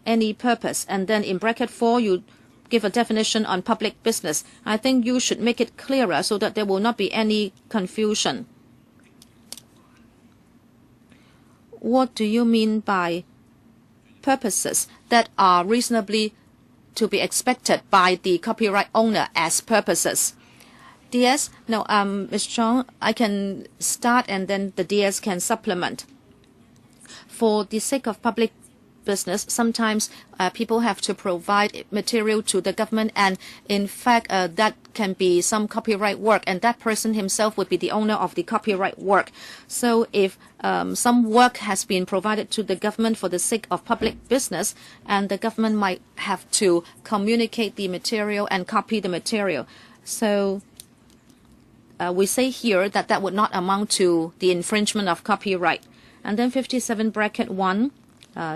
any purpose. And then in bracket 4, you give a definition on public business. I think you should make it clearer so that there will not be any confusion. What do you mean by purposes that are reasonably to be expected by the copyright owner as purposes? DS? No, Ms. Chong, I can start and then the DS can supplement. For the sake of public business, sometimes people have to provide material to the government, and in fact that can be some copyright work, and that person himself would be the owner of the copyright work. So if some work has been provided to the government for the sake of public business, and the government might have to communicate the material and copy the material. So we say here that that would not amount to the infringement of copyright. And then 57 bracket 1,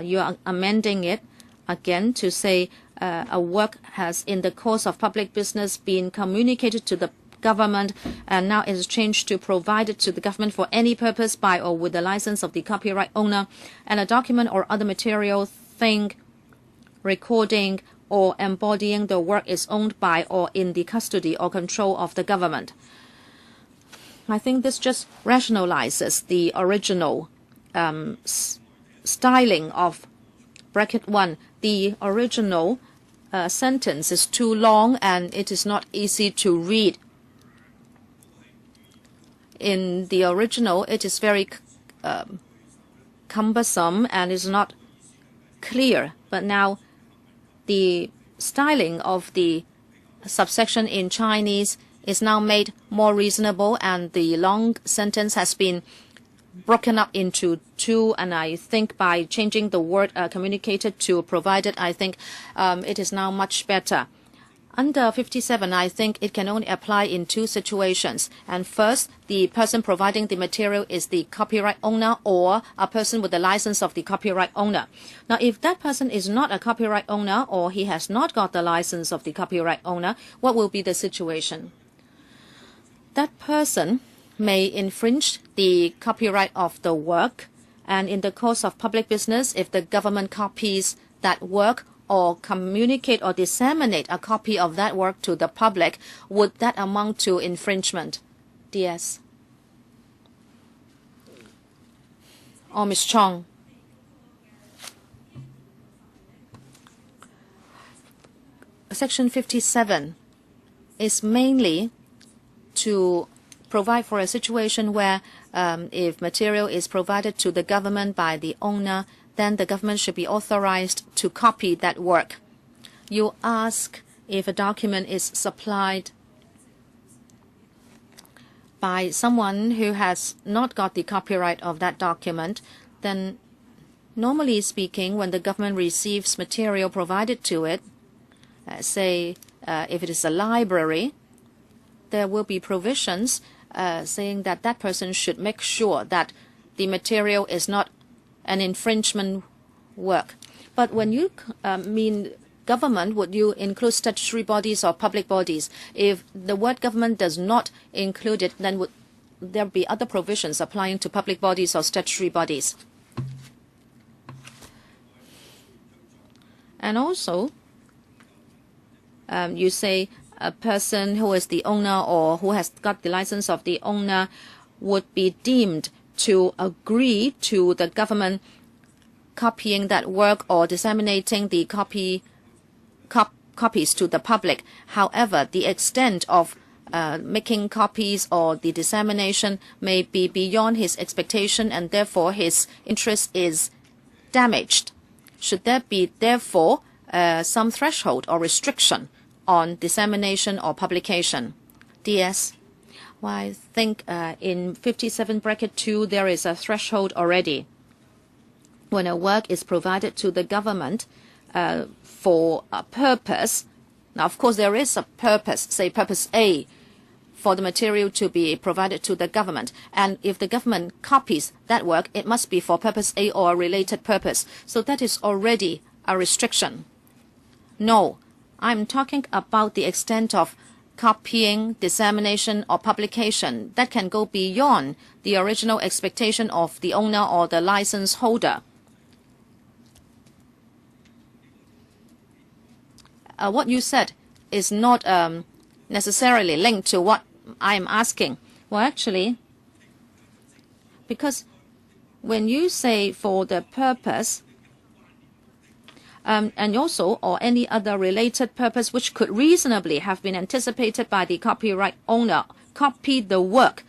you are amending it again to say a work has in the course of public business been communicated to the government, and now it is changed to provided to the government for any purpose by or with the license of the copyright owner, and a document or other material, thing, recording or embodying the work is owned by or in the custody or control of the government. I think this just rationalizes the original styling of bracket 1. The original sentence is too long and it is not easy to read. In the original, it is very cumbersome and is not clear. But now the styling of the subsection in Chinese is now made more reasonable, and the long sentence has been broken up into two, and I think by changing the word communicated to provided, I think it is now much better. Under 57, I think it can only apply in two situations. And first, the person providing the material is the copyright owner or a person with the license of the copyright owner. Now, if that person is not a copyright owner or he has not got the license of the copyright owner, what will be the situation? That person may infringe the copyright of the work, and in the course of public business, if the government copies that work or communicate or disseminate a copy of that work to the public, would that amount to infringement? DS. Or Ms. Chong. Section 57 is mainly to provide for a situation where if material is provided to the government by the owner, then the government should be authorized to copy that work. You ask if a document is supplied by someone who has not got the copyright of that document, then normally speaking, when the government receives material provided to it, say if it is a library, there will be provisions saying that that person should make sure that the material is not an infringement work. But when you mean government, would you include statutory bodies or public bodies? If the word government does not include it, then would there be other provisions applying to public bodies or statutory bodies? And also, you say a person who is the owner or who has got the license of the owner would be deemed to agree to the government copying that work or disseminating the copies to the public. However, the extent of making copies or the dissemination may be beyond his expectation, and therefore his interest is damaged. Should there be, therefore, some threshold or restriction on dissemination or publication? DS. Well, I think in 57(2) there is a threshold already. When a work is provided to the government for a purpose, now of course there is a purpose, say purpose A, for the material to be provided to the government. And if the government copies that work, it must be for purpose A or a related purpose. So that is already a restriction. No, I'm talking about the extent of copying, dissemination, or publication that can go beyond the original expectation of the owner or the license holder. What you said is not necessarily linked to what I'm asking. Well, actually, because when you say for the purpose, and also or any other related purpose which could reasonably have been anticipated by the copyright owner, copy the work,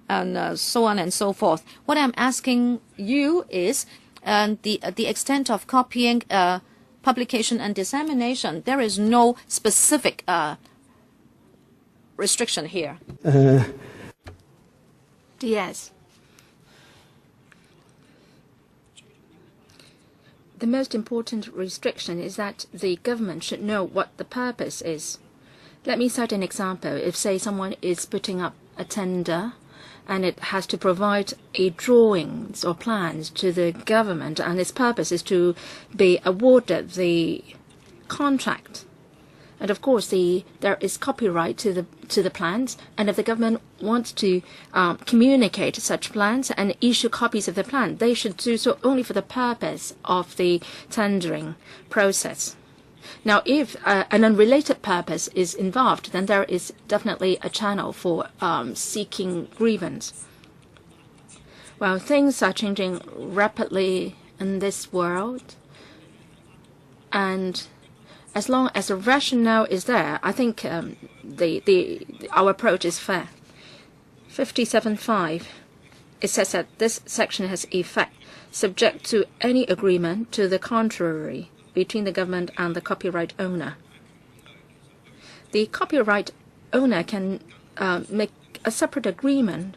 and so on and so forth. What I'm asking you is the extent of copying, publication and dissemination. There is no specific restriction here. Yes. The most important restriction is that the government should know what the purpose is. Let me cite an example. If, say, someone is putting up a tender and it has to provide a drawings or plans to the government, and its purpose is to be awarded the contract. And of course, there is copyright to the plans, and if the government wants to communicate such plans and issue copies of the plan, they should do so only for the purpose of the tendering process. Now, if an unrelated purpose is involved, then there is definitely a channel for seeking grievance. Well, things are changing rapidly in this world, and as long as the rationale is there, I think our approach is fair. 57(5), it says that this section has effect subject to any agreement to the contrary between the government and the copyright owner. The copyright owner can make a separate agreement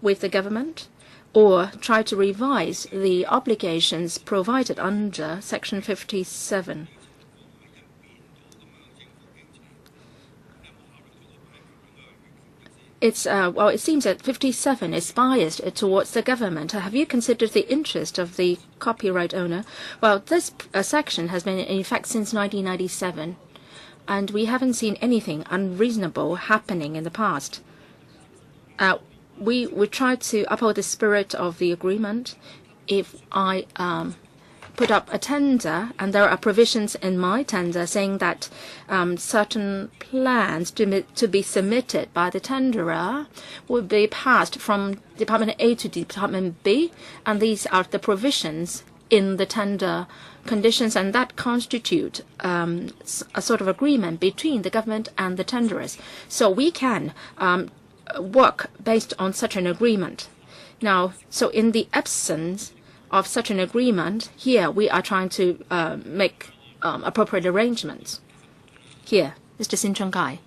with the government or try to revise the obligations provided under Section 57. It seems that 57 is biased towards the government. Have you considered the interest of the copyright owner? Well, this section has been in effect since 1997, and we haven't seen anything unreasonable happening in the past. We try to uphold the spirit of the agreement. If I put up a tender, and there are provisions in my tender saying that certain plans to be submitted by the tenderer will be passed from Department A to Department B, and these are the provisions in the tender conditions, and that constitute a sort of agreement between the government and the tenderers. So we can work based on such an agreement. Now, so in the absence of such an agreement, here we are trying to make appropriate arrangements. Here, Mr. Sin Chung Kai.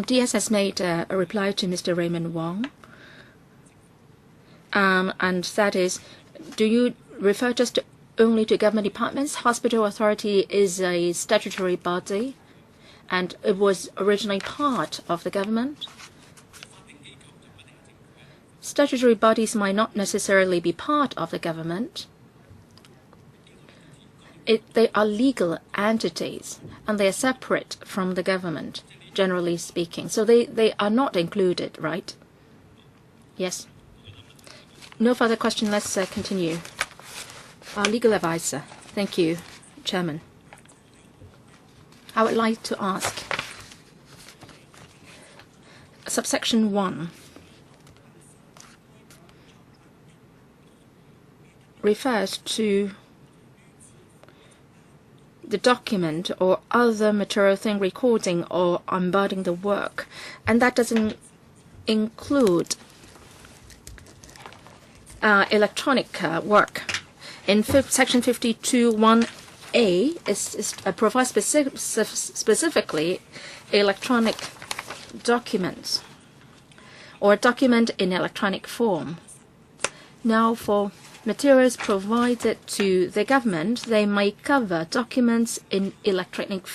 DS has made a reply to Mr. Raymond Wong. And that is, do you refer just only to government departments? Hospital authority is a statutory body, and it was originally part of the government. Statutory bodies might not necessarily be part of the government. They are legal entities, and they are separate from the government, generally speaking. So they are not included, right? Yes. No further question. Let's continue. Our legal advisor. Thank you, Chairman. I would like to ask, subsection 1 refers to the document or other material thing recording or embodying the work, and that doesn't include electronic work. In section 52(1)(a), it provides specifically electronic documents or a document in electronic form. Now, for materials provided to the government, they may cover documents in electronic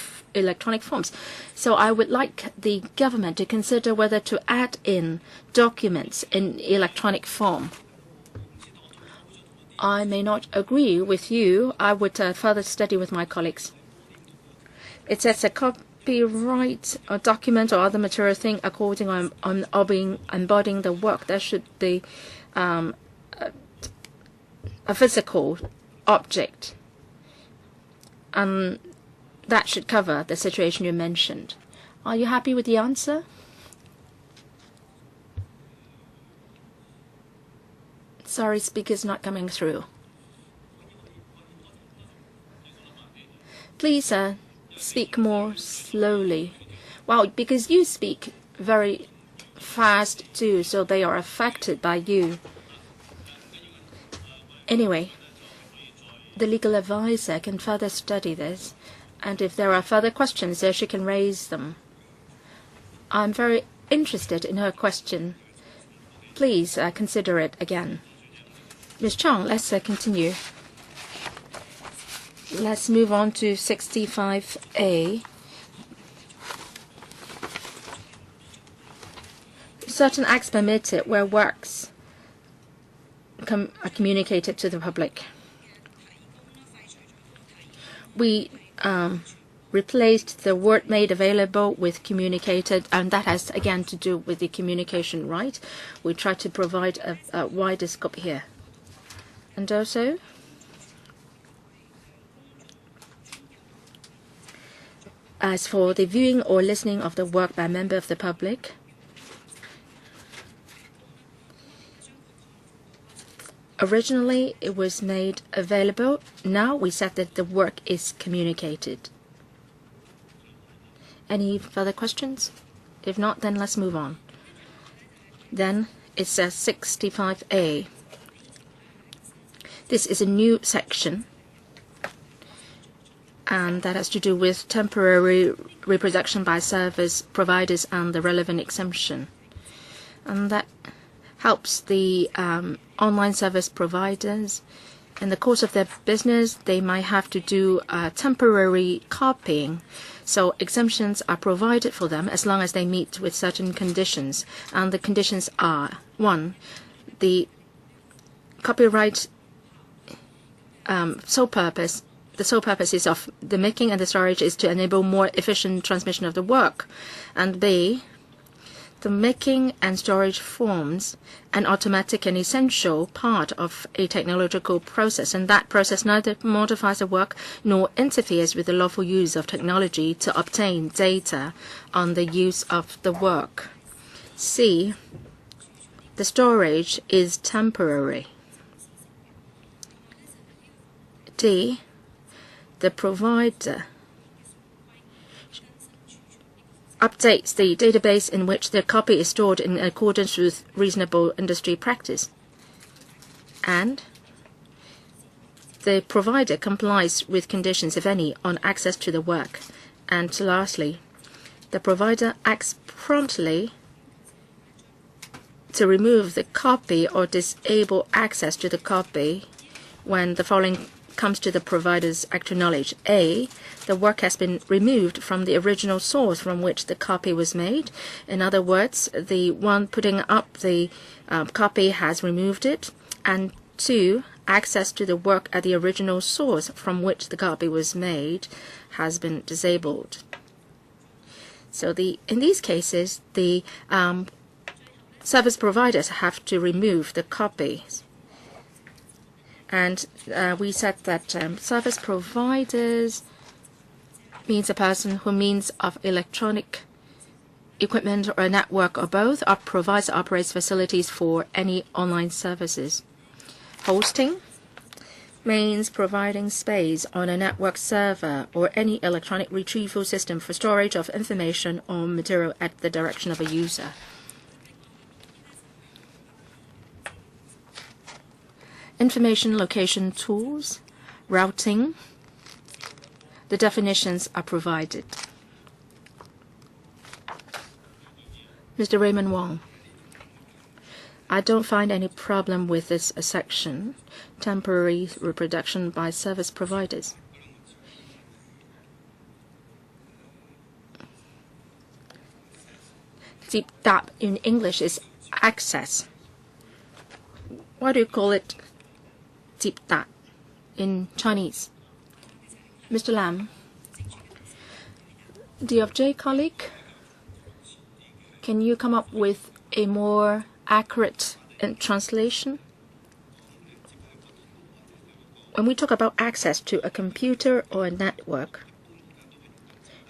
forms. So I would like the government to consider whether to add in documents in electronic form. I may not agree with you. I would further study with my colleagues. It says a copyright or document or other material thing according on being embodying the work. That should be a physical object. And that should cover the situation you mentioned. Are you happy with the answer? Sorry, speaker's not coming through. Please speak more slowly. Well, because you speak very fast too, so they are affected by you. Anyway, the legal advisor can further study this, and if there are further questions, she can raise them. I'm very interested in her question. Please consider it again. Ms. Chong, let's continue. Let's move on to 65A. Certain acts permitted where works are communicated to the public. We replaced the word made available with communicated, and that has again to do with the communication right. We try to provide a wider scope here. And also, as for the viewing or listening of the work by a member of the public, originally it was made available. Now we said that the work is communicated. Any further questions? If not, then let's move on. Then it says 65A. This is a new section, and that has to do with temporary reproduction by service providers and the relevant exemption. And that helps the online service providers. In the course of their business, they might have to do temporary copying. So exemptions are provided for them as long as they meet with certain conditions. And the conditions are, 1, the copyright the sole purpose is of the making and the storage is to enable more efficient transmission of the work. And B, the making and storage forms an automatic and essential part of a technological process, and that process neither modifies the work nor interferes with the lawful use of technology to obtain data on the use of the work. C, the storage is temporary. D, the provider updates the database in which the copy is stored in accordance with reasonable industry practice. And the provider complies with conditions, if any, on access to the work. And lastly, the provider acts promptly to remove the copy or disable access to the copy when the following comes to the provider's actual knowledge. A, the work has been removed from the original source from which the copy was made. In other words, the one putting up the copy has removed it. And 2, access to the work at the original source from which the copy was made has been disabled. So in these cases, the service providers have to remove the copies. And we said that service providers means a person who means of electronic equipment or a network or both, or provides or operates facilities for any online services. Hosting means providing space on a network server or any electronic retrieval system for storage of information or material at the direction of a user. Information location tools, routing, the definitions are provided. Mr. Raymond Wong, I don't find any problem with this section, temporary reproduction by service providers. CITB in English is access. Why do you call it CITB in Chinese? Mr. Lam, DFJ colleague, can you come up with a more accurate translation? When we talk about access to a computer or a network,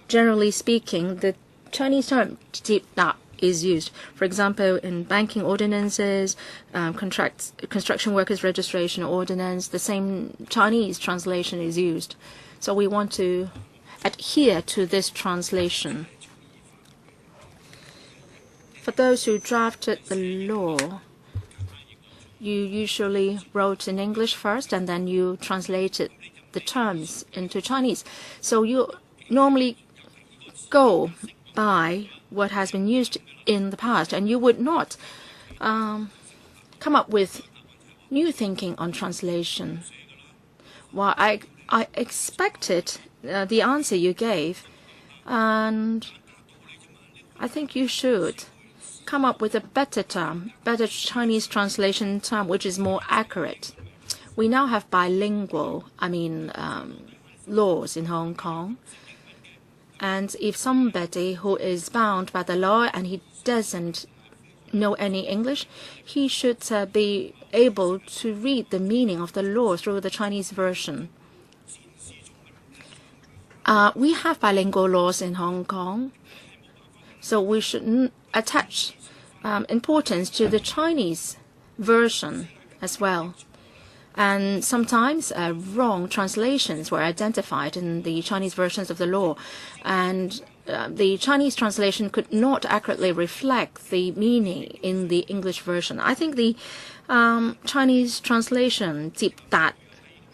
generally speaking, the Chinese term CITB is used. For example, in banking ordinances, construction workers registration ordinance, the same Chinese translation is used. So we want to adhere to this translation. For those who drafted the law, you usually wrote in English first and then you translated the terms into Chinese. So you normally go by what has been used in the past, and you would not come up with new thinking on translation. Well, I expected the answer you gave, and I think you should come up with a better term, better Chinese translation term, which is more accurate. We now have bilingual, laws in Hong Kong. And if somebody who is bound by the law and he doesn't know any English, he should be able to read the meaning of the law through the Chinese version. We have bilingual laws in Hong Kong, so we should attach importance to the Chinese version as well. And sometimes wrong translations were identified in the Chinese versions of the law, and the Chinese translation could not accurately reflect the meaning in the English version. I think the Chinese translation CITB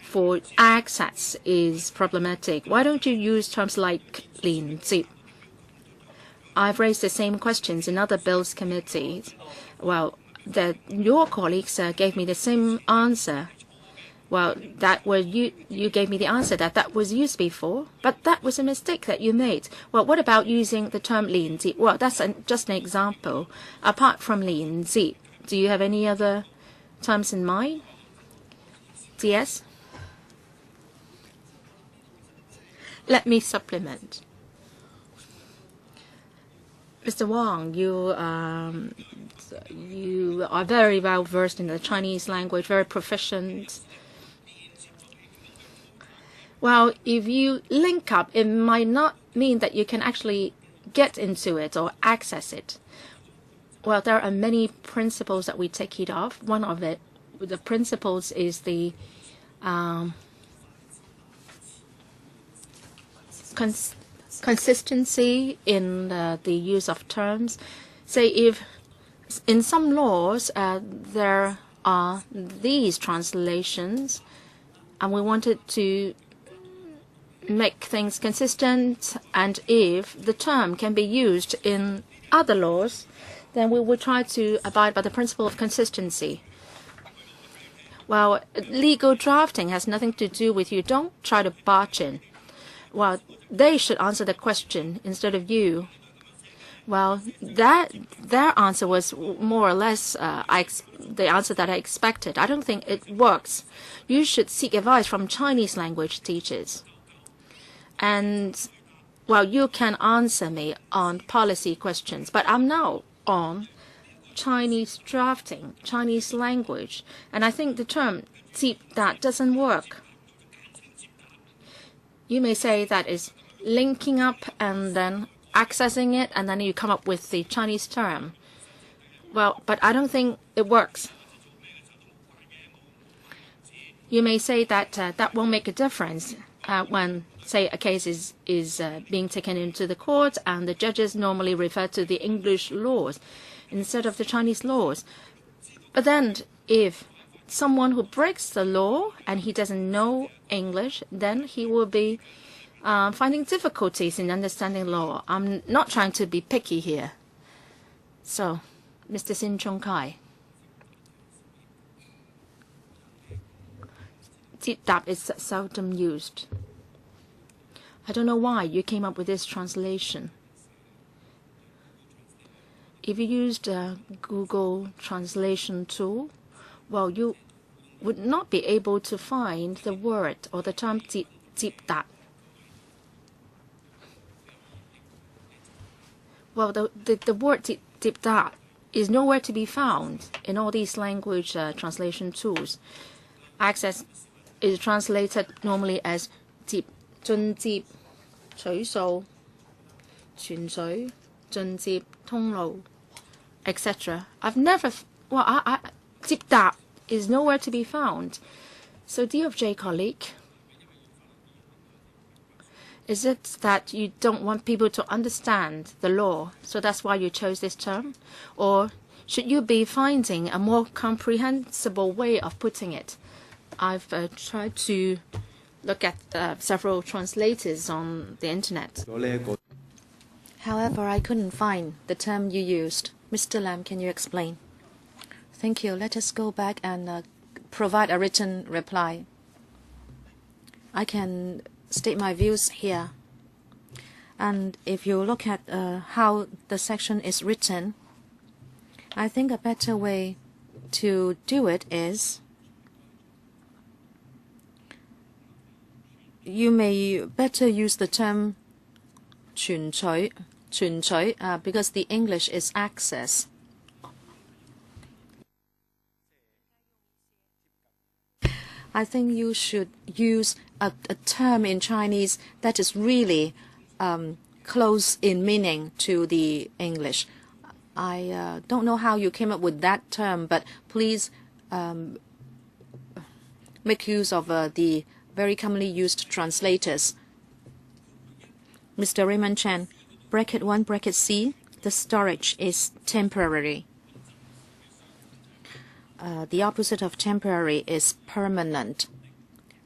for access is problematic. Why don't you use terms like 連接? I've raised the same questions in other bills committees. Well, your colleagues gave me the same answer. Well, you gave me the answer that was used before, but that was a mistake that you made. Well, what about using the term 連接? Well, that's just an example. Apart from 連接, do you have any other terms in mind? DS? Let me supplement. Mr. Wang, you are very well versed in the Chinese language, very proficient. Well, if you link up, it might not mean that you can actually get into it or access it. Well, there are many principles that we take heed of. One of the principles is the consistency in the use of terms. Say if in some laws there are these translations and we wanted to make things consistent, and if the term can be used in other laws, then we would try to abide by the principle of consistency. Well, legal drafting has nothing to do with you. Don't try to barge in. Well, they should answer the question instead of you. Well, their answer was more or less the answer that I expected. I don't think it works. You should seek advice from Chinese language teachers. And, well, you can answer me on policy questions, but I'm now on Chinese drafting, Chinese language, and I think the term that doesn't work. You may say that is linking up and then accessing it, and then you come up with the Chinese term. Well, but I don't think it works. You may say that that won't make a difference when, say, a case is being taken into the court and the judges normally refer to the English laws instead of the Chinese laws. But then if someone who breaks the law and he doesn't know English, then he will be finding difficulties in understanding law. I'm not trying to be picky here. So, Mr. Sin Chung Kai. Tip-tap is seldom used. I don't know why you came up with this translation. If you used a Google translation tool, well, you would not be able to find the word or the term tip-tap. Well, the word tip-tap is nowhere to be found in all these language translation tools. Access is translated normally as tip, 進接, 取數, 傳水, 進接, 通路, etc. I've never, well, tip-tap is nowhere to be found. So, DFJ colleague, is it that you don't want people to understand the law, so that's why you chose this term? Or should you be finding a more comprehensible way of putting it? I've tried to look at several translators on the internet. However, I couldn't find the term you used. Mr. Lam, can you explain? Thank you. Let us go back and provide a written reply. I can state my views here. And if you look at how the section is written, I think a better way to do it is you may better use the term 傳取, because the English is access. I think you should use a term in Chinese that is really close in meaning to the English. I don't know how you came up with that term, but please make use of the very commonly used translators. Mr. Raymond Chen, bracket 1, bracket C, the storage is temporary. The opposite of temporary is permanent.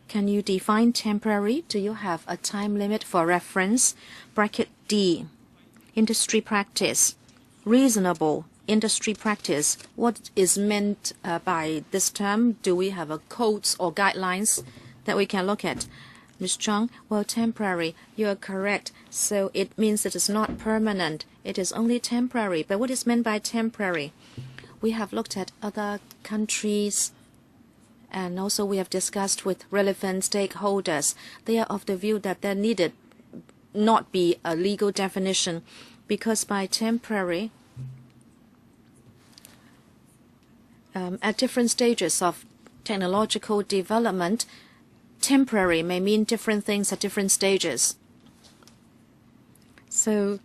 Can you define temporary? Do you have a time limit for reference? Bracket D, industry practice. Reasonable industry practice. What is meant by this term? Do we have a codes or guidelines that we can look at? Ms. Chong, well, temporary, you are correct. So it means it is not permanent. It is only temporary. But what is meant by temporary? We have looked at other countries, and also we have discussed with relevant stakeholders. They are of the view that there needed not be a legal definition, because by temporary, at different stages of technological development, temporary may mean different things at different stages. So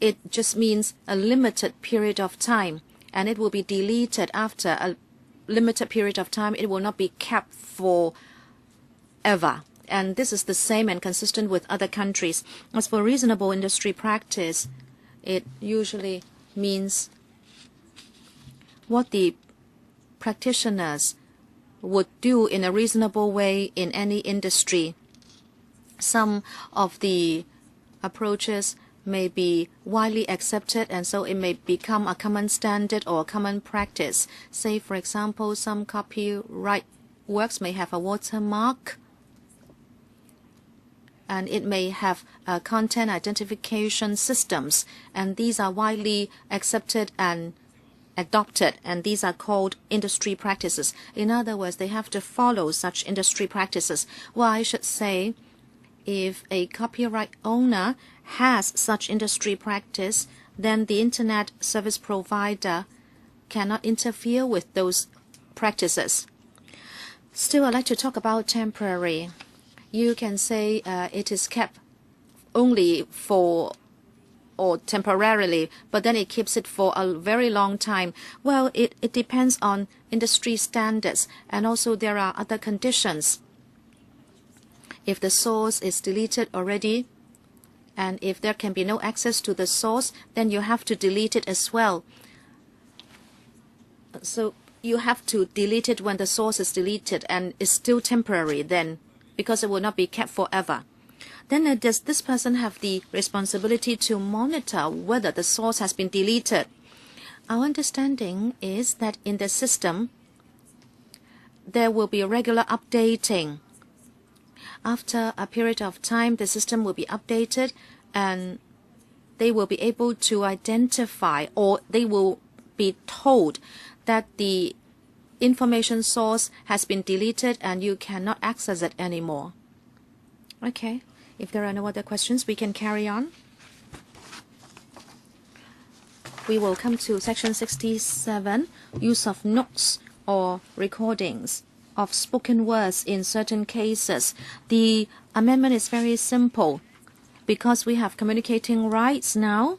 it just means a limited period of time, and it will be deleted after a limited period of time. It will not be kept forever. And this is the same and consistent with other countries. As for reasonable industry practice, it usually means what the practitioners would do in a reasonable way in any industry. Some of the approaches may be widely accepted, and so it may become a common standard or a common practice. Say, for example, some copyright works may have a watermark, and it may have content identification systems, and these are widely accepted and adopted, and these are called industry practices. In other words, they have to follow such industry practices. Well, I should say, if a copyright owner has such industry practice, then the internet service provider cannot interfere with those practices. Still, I'd like to talk about temporary. You can say it is kept only for or temporarily, but then it keeps it for a very long time. Well, it depends on industry standards, and also there are other conditions. If the source is deleted already, and if there can be no access to the source, then you have to delete it as well. So you have to delete it when the source is deleted, and it's still temporary then, because it will not be kept forever. Then does this person have the responsibility to monitor whether the source has been deleted? Our understanding is that in the system, there will be regular updating. After a period of time, the system will be updated, and they will be able to identify, or they will be told that the information source has been deleted and you cannot access it anymore. Okay. If there are no other questions, we can carry on. We will come to section 67, use of notes or recordings of spoken words in certain cases. The amendment is very simple because we have communicating rights now,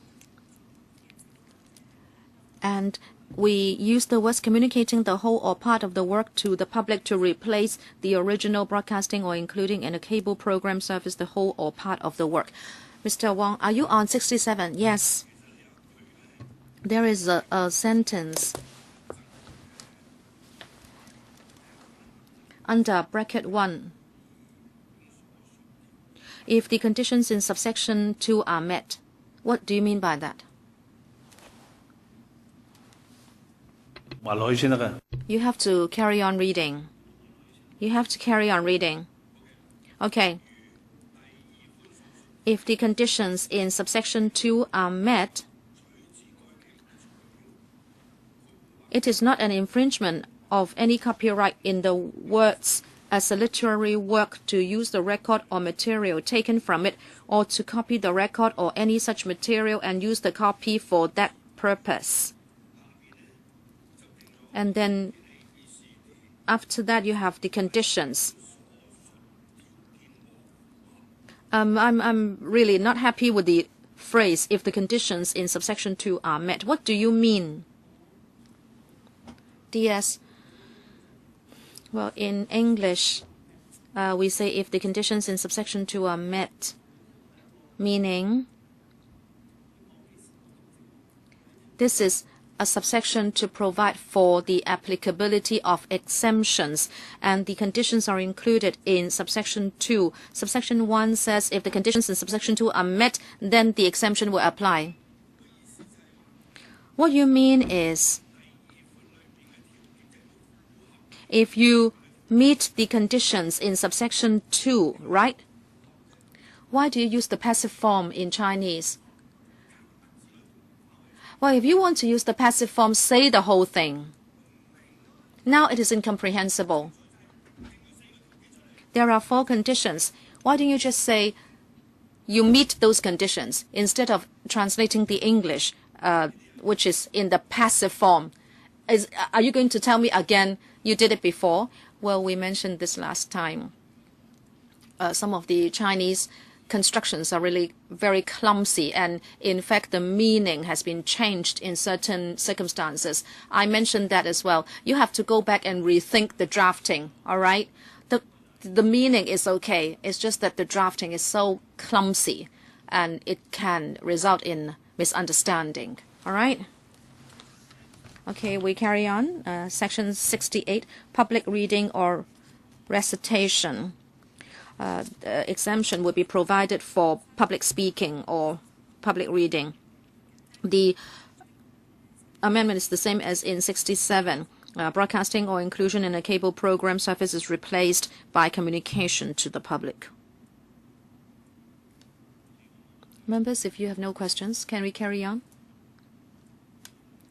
and we use the words communicating the whole or part of the work to the public to replace the original broadcasting or including in a cable program service the whole or part of the work. Mr. Wong, are you on 67? Yes. There is a sentence under bracket 1. If the conditions in subsection 2 are met. What do you mean by that? You have to carry on reading. You have to carry on reading. Okay. If the conditions in subsection 2 are met, it is not an infringement of any copyright in the words as a literary work to use the record or material taken from it, or to copy the record or any such material and use the copy for that purpose. And then after that you have the conditions. I'm really not happy with the phrase, if the conditions in subsection 2 are met. What do you mean? DS. Well, in English, we say if the conditions in subsection 2 are met, meaning this is a subsection to provide for the applicability of exemptions, and the conditions are included in subsection 2. Subsection 1 says if the conditions in subsection 2 are met, then the exemption will apply. What you mean is, if you meet the conditions in subsection 2, right? Why do you use the passive form in Chinese? Well, if you want to use the passive form, say the whole thing. Now it is incomprehensible. There are 4 conditions. Why don't you just say you meet those conditions instead of translating the English, which is in the passive form? Are you going to tell me again you did it before? Well, we mentioned this last time. Some of the Chinese constructions are really very clumsy, and in fact the meaning has been changed in certain circumstances. I mentioned that as well. You have to go back and rethink the drafting, all right? The the meaning is okay. It's just that the drafting is so clumsy and it can result in misunderstanding. All right? Okay, we carry on. Section 68, public reading or recitation. The exemption would be provided for public speaking or public reading. The amendment is the same as in 67. Broadcasting or inclusion in a cable program service is replaced by communication to the public. Members, if you have no questions, can we carry on?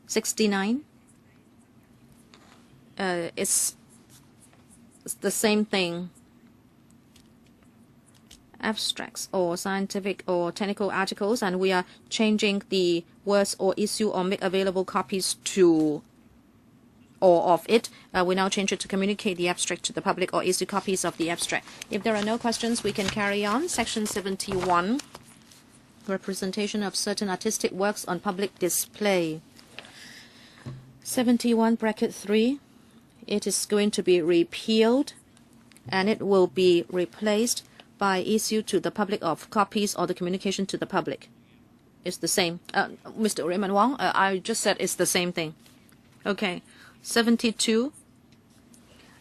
69. It's the same thing. Abstracts or scientific or technical articles, and we are changing the words or issue or make available copies to or of it. We now change it to communicate the abstract to the public or issue copies of the abstract. If there are no questions, we can carry on. Section 71, representation of certain artistic works on public display. 71 bracket 3, it is going to be repealed and it will be replaced by issue to the public of copies or the communication to the public. It's the same. Mr. Raymond Wong, I just said it's the same thing. Okay. 72,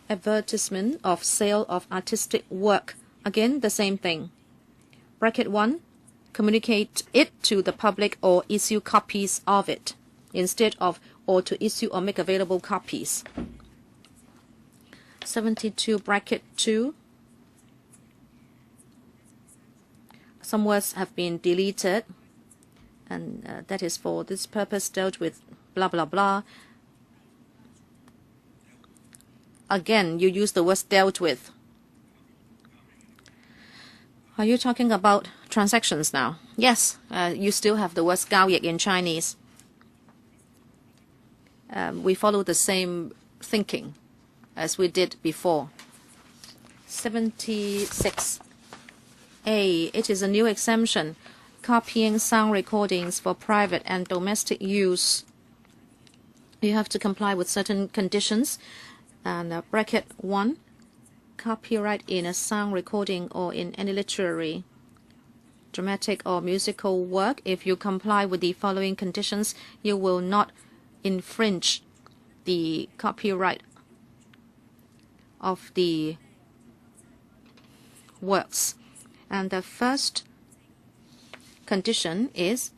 advertisement of sale of artistic work. Again, the same thing. Bracket 1, communicate it to the public or issue copies of it, instead of or to issue or make available copies. 72 bracket 2, some words have been deleted, and that is for this purpose dealt with blah blah blah. Again, you use the words dealt with. Are you talking about transactions now? Yes, you still have the word 交易 in Chinese. We follow the same thinking as we did before. 76A, it is a new exemption. Copying sound recordings for private and domestic use. You have to comply with certain conditions. And bracket 1, copyright in a sound recording or in any literary, dramatic or musical work. If you comply with the following conditions, you will not infringe the copyright of the works. And the first condition is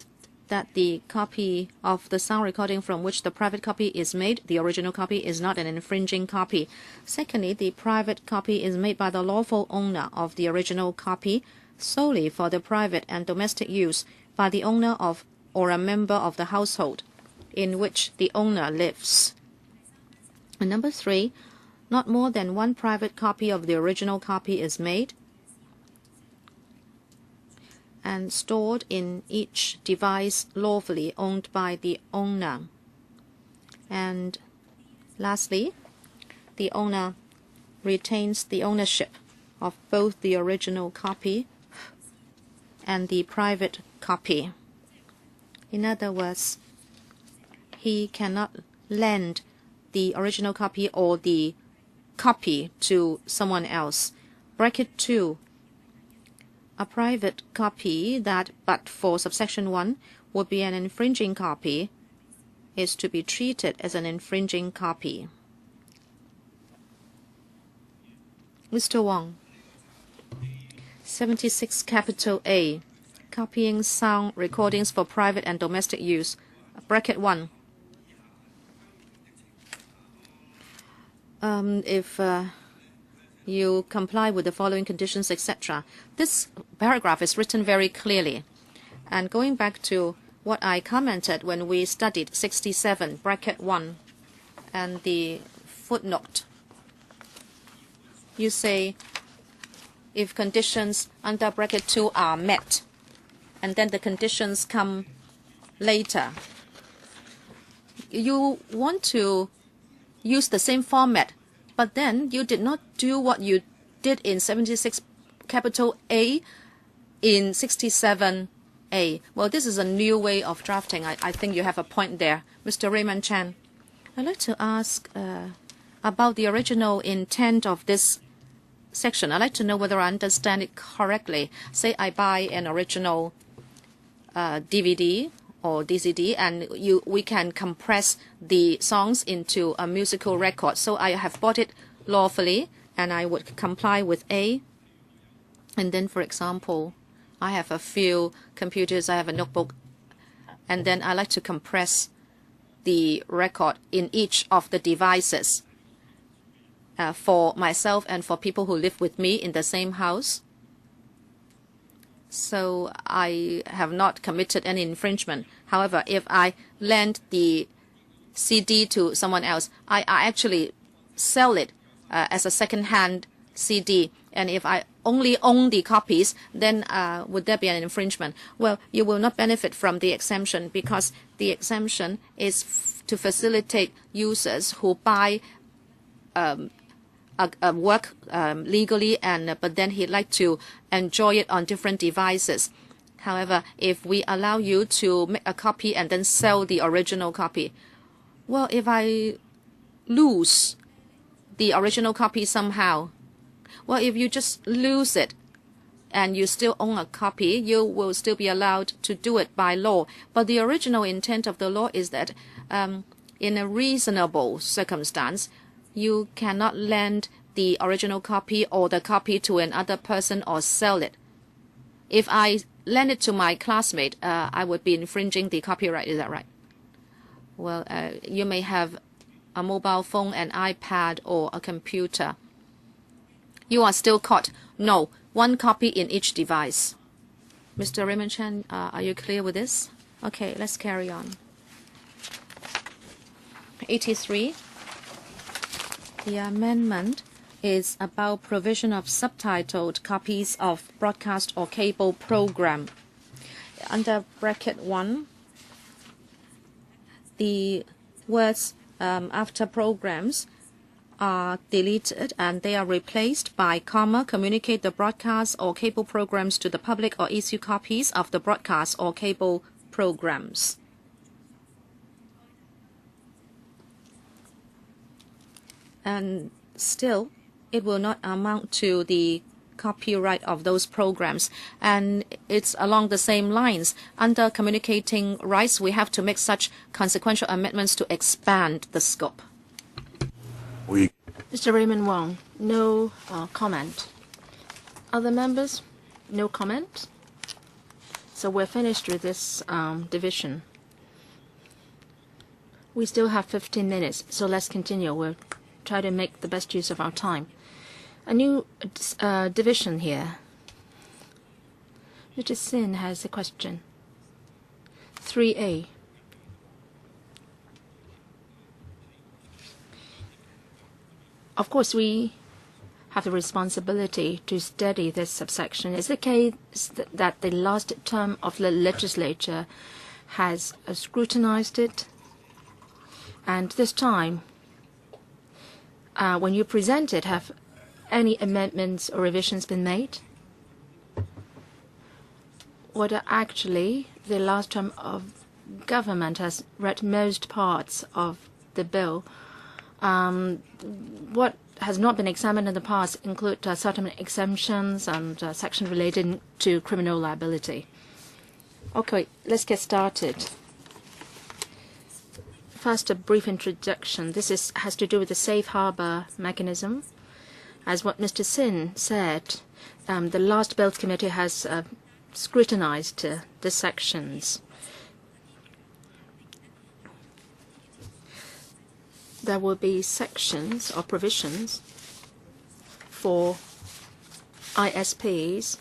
that the copy of the sound recording from which the private copy is made, the original copy, is not an infringing copy. Secondly, the private copy is made by the lawful owner of the original copy solely for the private and domestic use by the owner of or a member of the household in which the owner lives. And number 3, not more than one private copy of the original copy is made and stored in each device lawfully owned by the owner. And lastly, the owner retains the ownership of both the original copy and the private copy. In other words, he cannot lend the original copy or the copy to someone else. Bracket 2, a private copy that, but for subsection 1, would be an infringing copy, is to be treated as an infringing copy. Mr. Wong. 76 capital A, copying sound recordings for private and domestic use. Bracket 1. If you comply with the following conditions, etc. This paragraph is written very clearly. And going back to what I commented when we studied 67, bracket 1, and the footnote, you say if conditions under bracket 2 are met, and then the conditions come later. You want to use the same format, but then you did not do what you did in 76 capital A in 67A. Well, this is a new way of drafting. I think you have a point there. Mr. Raymond Chan, I'd like to ask about the original intent of this section. I'd like to know whether I understand it correctly. Say I buy an original DVD or DCD, and we can compress the songs into a musical record. So I have bought it lawfully, and I would comply with A. And then, for example, I have a few computers, I have a notebook, and then I like to compress the record in each of the devices for myself and for people who live with me in the same house. So I have not committed any infringement. However, if I lend the CD to someone else, I actually sell it as a second-hand CD. And if I only own the copies, then would there be an infringement? Well, you will not benefit from the exemption, because the exemption is to facilitate users who buy a work legally, but then he'd like to enjoy it on different devices. However, if we allow you to make a copy and then sell the original copy, well, if I lose the original copy somehow, well, if you just lose it and you still own a copy, you will still be allowed to do it by law. But the original intent of the law is that in a reasonable circumstance, you cannot lend the original copy or the copy to another person or sell it. If I lend it to my classmate, I would be infringing the copyright. Is that right? Well, you may have a mobile phone, an iPad, or a computer. You are still caught. No, one copy in each device. Mr. Raymond Chan, are you clear with this? Okay, let's carry on. 83. The amendment is about provision of subtitled copies of broadcast or cable program. Under bracket 1, the words after programs are deleted and they are replaced by comma, communicate the broadcast or cable programs to the public or issue copies of the broadcast or cable programs. And still, it will not amount to the copyright of those programs. And it's along the same lines. Under communicating rights, we have to make such consequential amendments to expand the scope. Mr. Raymond Wong, no comment. Other members, no comment. So we're finished with this division. We still have 15 minutes, so let's continue. We'll try to make the best use of our time. A new division here. Mr. Sin has a question. 3A. Of course, we have the responsibility to study this subsection. Is the case that the last term of the legislature has scrutinized it? And this time, when you present it, have any amendments or revisions been made? Whether actually the last term of government has read most parts of the bill. What has not been examined in the past include certain exemptions and sections related to criminal liability. Okay, let's get started. First, a brief introduction. This has to do with the safe harbor mechanism. As what Mr. Sin said, the last Bills Committee has scrutinized the sections. There will be sections or provisions for ISPs,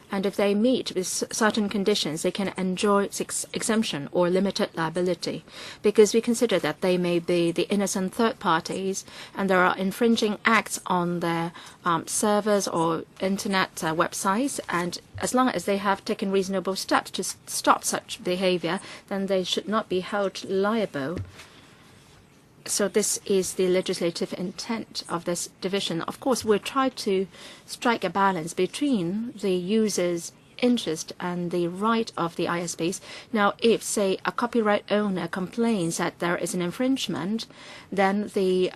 and if they meet with certain conditions, they can enjoy exemption or limited liability, because we consider that they may be the innocent third parties and there are infringing acts on their servers or internet websites, and as long as they have taken reasonable steps to stop such behavior, then they should not be held liable. So this is the legislative intent of this division. Of course, we'll try to strike a balance between the user's interest and the right of the ISPs. Now, if, say, a copyright owner complains that there is an infringement, then the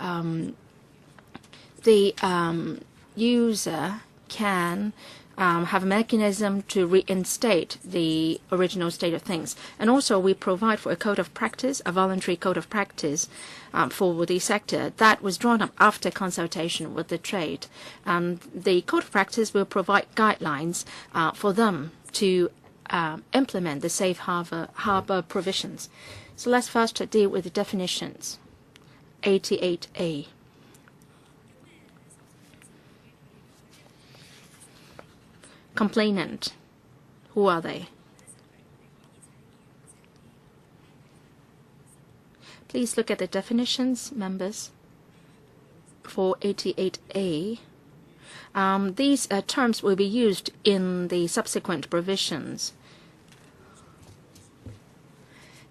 user can have a mechanism to reinstate the original state of things. And also we provide for a code of practice, a voluntary code of practice for the sector that was drawn up after consultation with the trade. The code of practice will provide guidelines for them to implement the safe harbor provisions. So let's first deal with the definitions. 88A. Complainant. Who are they? Please look at the definitions, members, for 88A. These terms will be used in the subsequent provisions.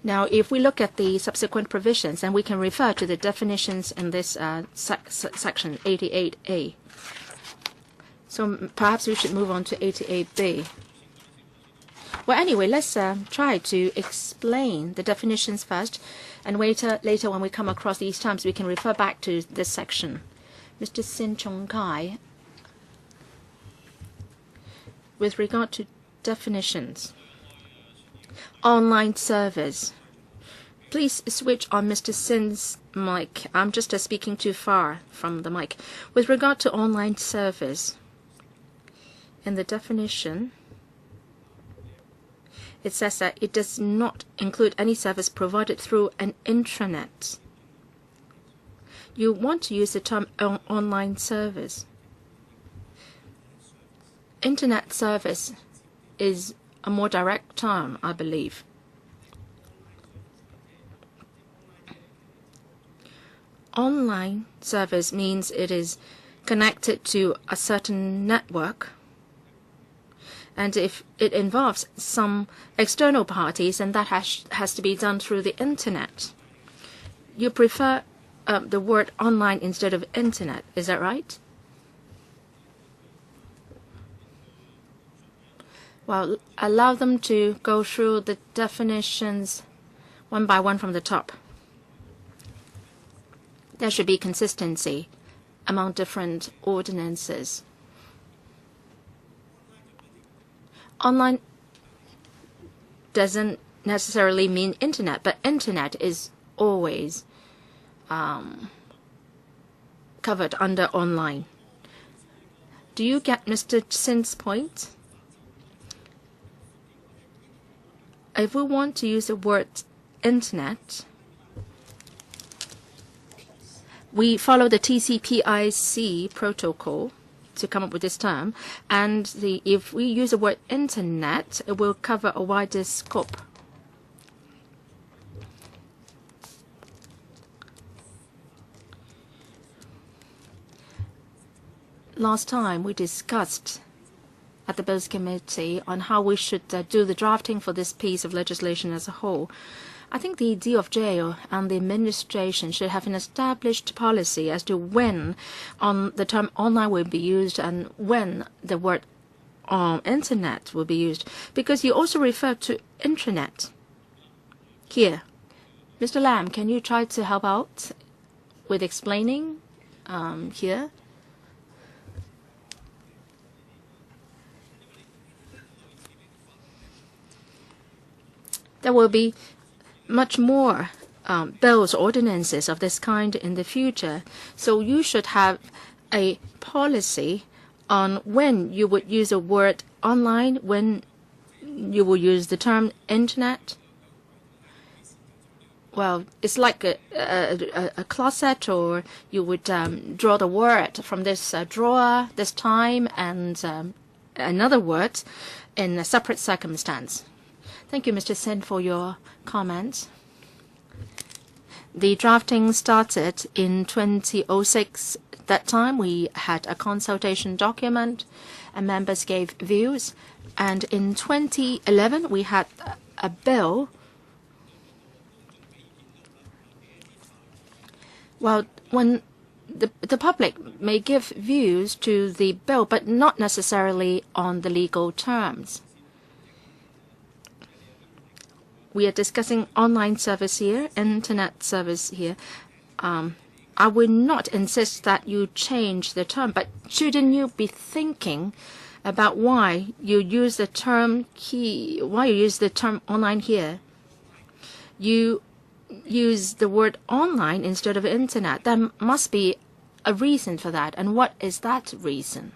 Now, if we look at the subsequent provisions, then we can refer to the definitions in this section 88A. So perhaps we should move on to 88B. Well, anyway, let's try to explain the definitions first, and later when we come across these terms, we can refer back to this section. Mr. Sin Chung Kai, with regard to definitions, online service. Please switch on Mr. Sin's mic. I'm just speaking too far from the mic. With regard to online service, in the definition, it says that it does not include any service provided through an intranet. You want to use the term online service. Internet service is a more direct term, I believe. Online service means it is connected to a certain network, and if it involves some external parties, and that has to be done through the internet. You prefer the word online instead of internet, is that right? Well, allow them to go through the definitions one by one from the top. There should be consistency among different ordinances. Online doesn't necessarily mean internet, but internet is always covered under online. Do you get Mr. Sin's point? If we want to use the word internet, we follow the TCP/IP protocol to come up with this term, and if we use the word internet, it will cover a wider scope. Last time we discussed at the Bills Committee on how we should do the drafting for this piece of legislation as a whole. I think the DOJ and the administration should have an established policy as to when the term online will be used and when the word internet will be used, because you also refer to intranet here. Mr. Lam, can you try to help out with explaining here? There will be much more bills, ordinances of this kind in the future. So you should have a policy on when you would use a word online, when you will use the term internet. Well, it's like a closet, or you would draw the word from this drawer this time and another word in a separate circumstance. Thank you, Mr. Sen, for your comments. The drafting started in 2006. That time we had a consultation document and members gave views. And in 2011 we had a bill. Well, when the public may give views to the bill, but not necessarily on the legal terms. We are discussing online service here, internet service here. I will not insist that you change the term, but shouldn't you be thinking about why you use the term online here? You use the word online instead of internet. There must be a reason for that. And what is that reason?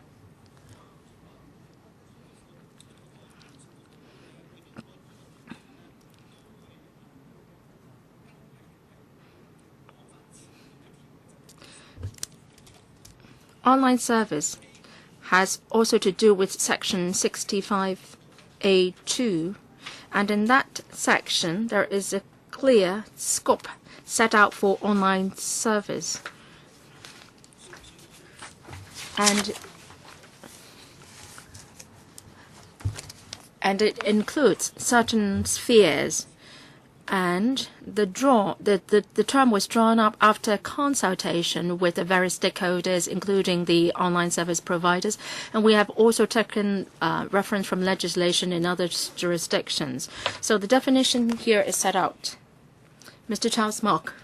Online service has also to do with Section 65A2, and in that section there is a clear scope set out for online service. And it includes certain spheres. And the term was drawn up after consultation with the various stakeholders, including the online service providers. And we have also taken reference from legislation in other jurisdictions. So the definition here is set out. Mr. Charles Mock.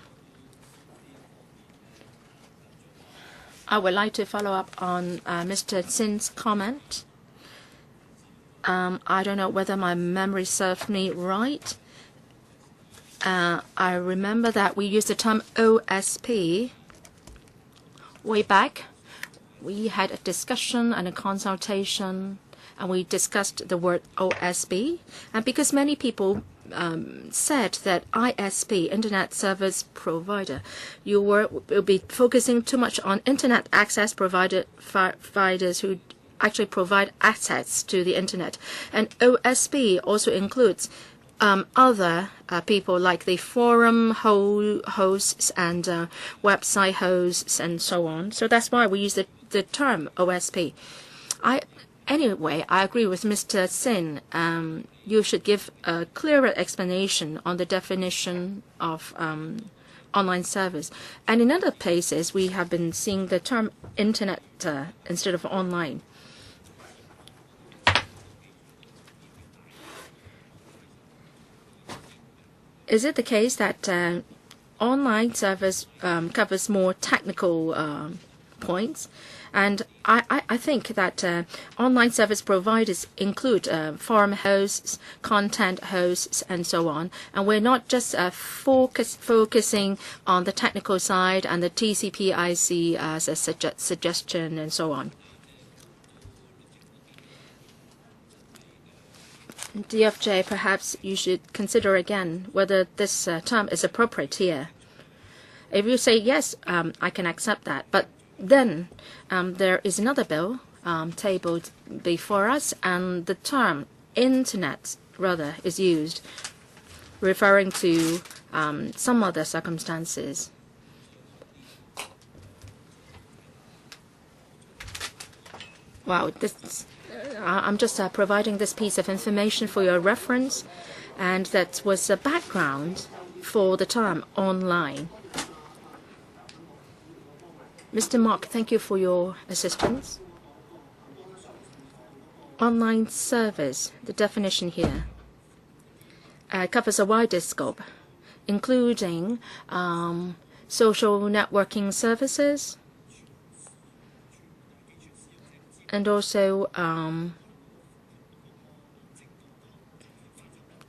I would like to follow up on Mr. Sin's comment. I don't know whether my memory serves me right. I remember that we used the term OSP way back. We had a discussion and a consultation, and we discussed the word OSP. And because many people said that ISP, Internet Service Provider, you will be focusing too much on Internet access providers who actually provide access to the Internet. And OSP also includes other people like the forum hosts and website hosts and so on. So that's why we use the term OSP. Anyway, I agree with Mr. Sin. You should give a clearer explanation on the definition of online service. And in other places, we have been seeing the term internet instead of online. Is it the case that online service covers more technical points? And I think that online service providers include forum hosts, content hosts, and so on. And we're not just focusing on the technical side and the TCP/IP as a suggestion and so on. DFJ, perhaps you should consider again whether this term is appropriate here. If you say yes, I can accept that. But then there is another bill tabled before us, and the term internet, rather, is used, referring to some other circumstances. Wow, I'm just providing this piece of information for your reference, and that was the background for the term online. Mr. Mark, thank you for your assistance. Online service, the definition here, covers a wider scope, including social networking services, and also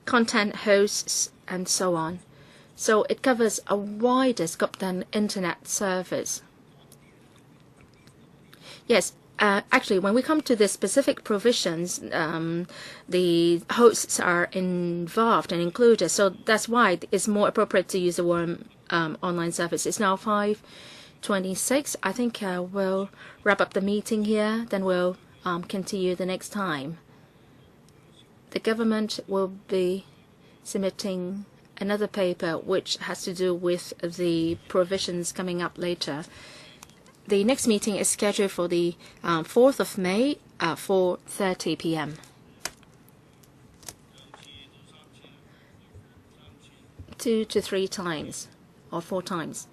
content hosts and so on. So it covers a wider scope than internet service. Yes, actually, when we come to the specific provisions, the hosts are involved and included. So that's why it's more appropriate to use the word online service. It's now 5:26. I think we'll wrap up the meeting here. Then we'll continue the next time. The government will be submitting another paper which has to do with the provisions coming up later. The next meeting is scheduled for the 4th of May at 4:30 p.m. 2 to 3 times or 4 times.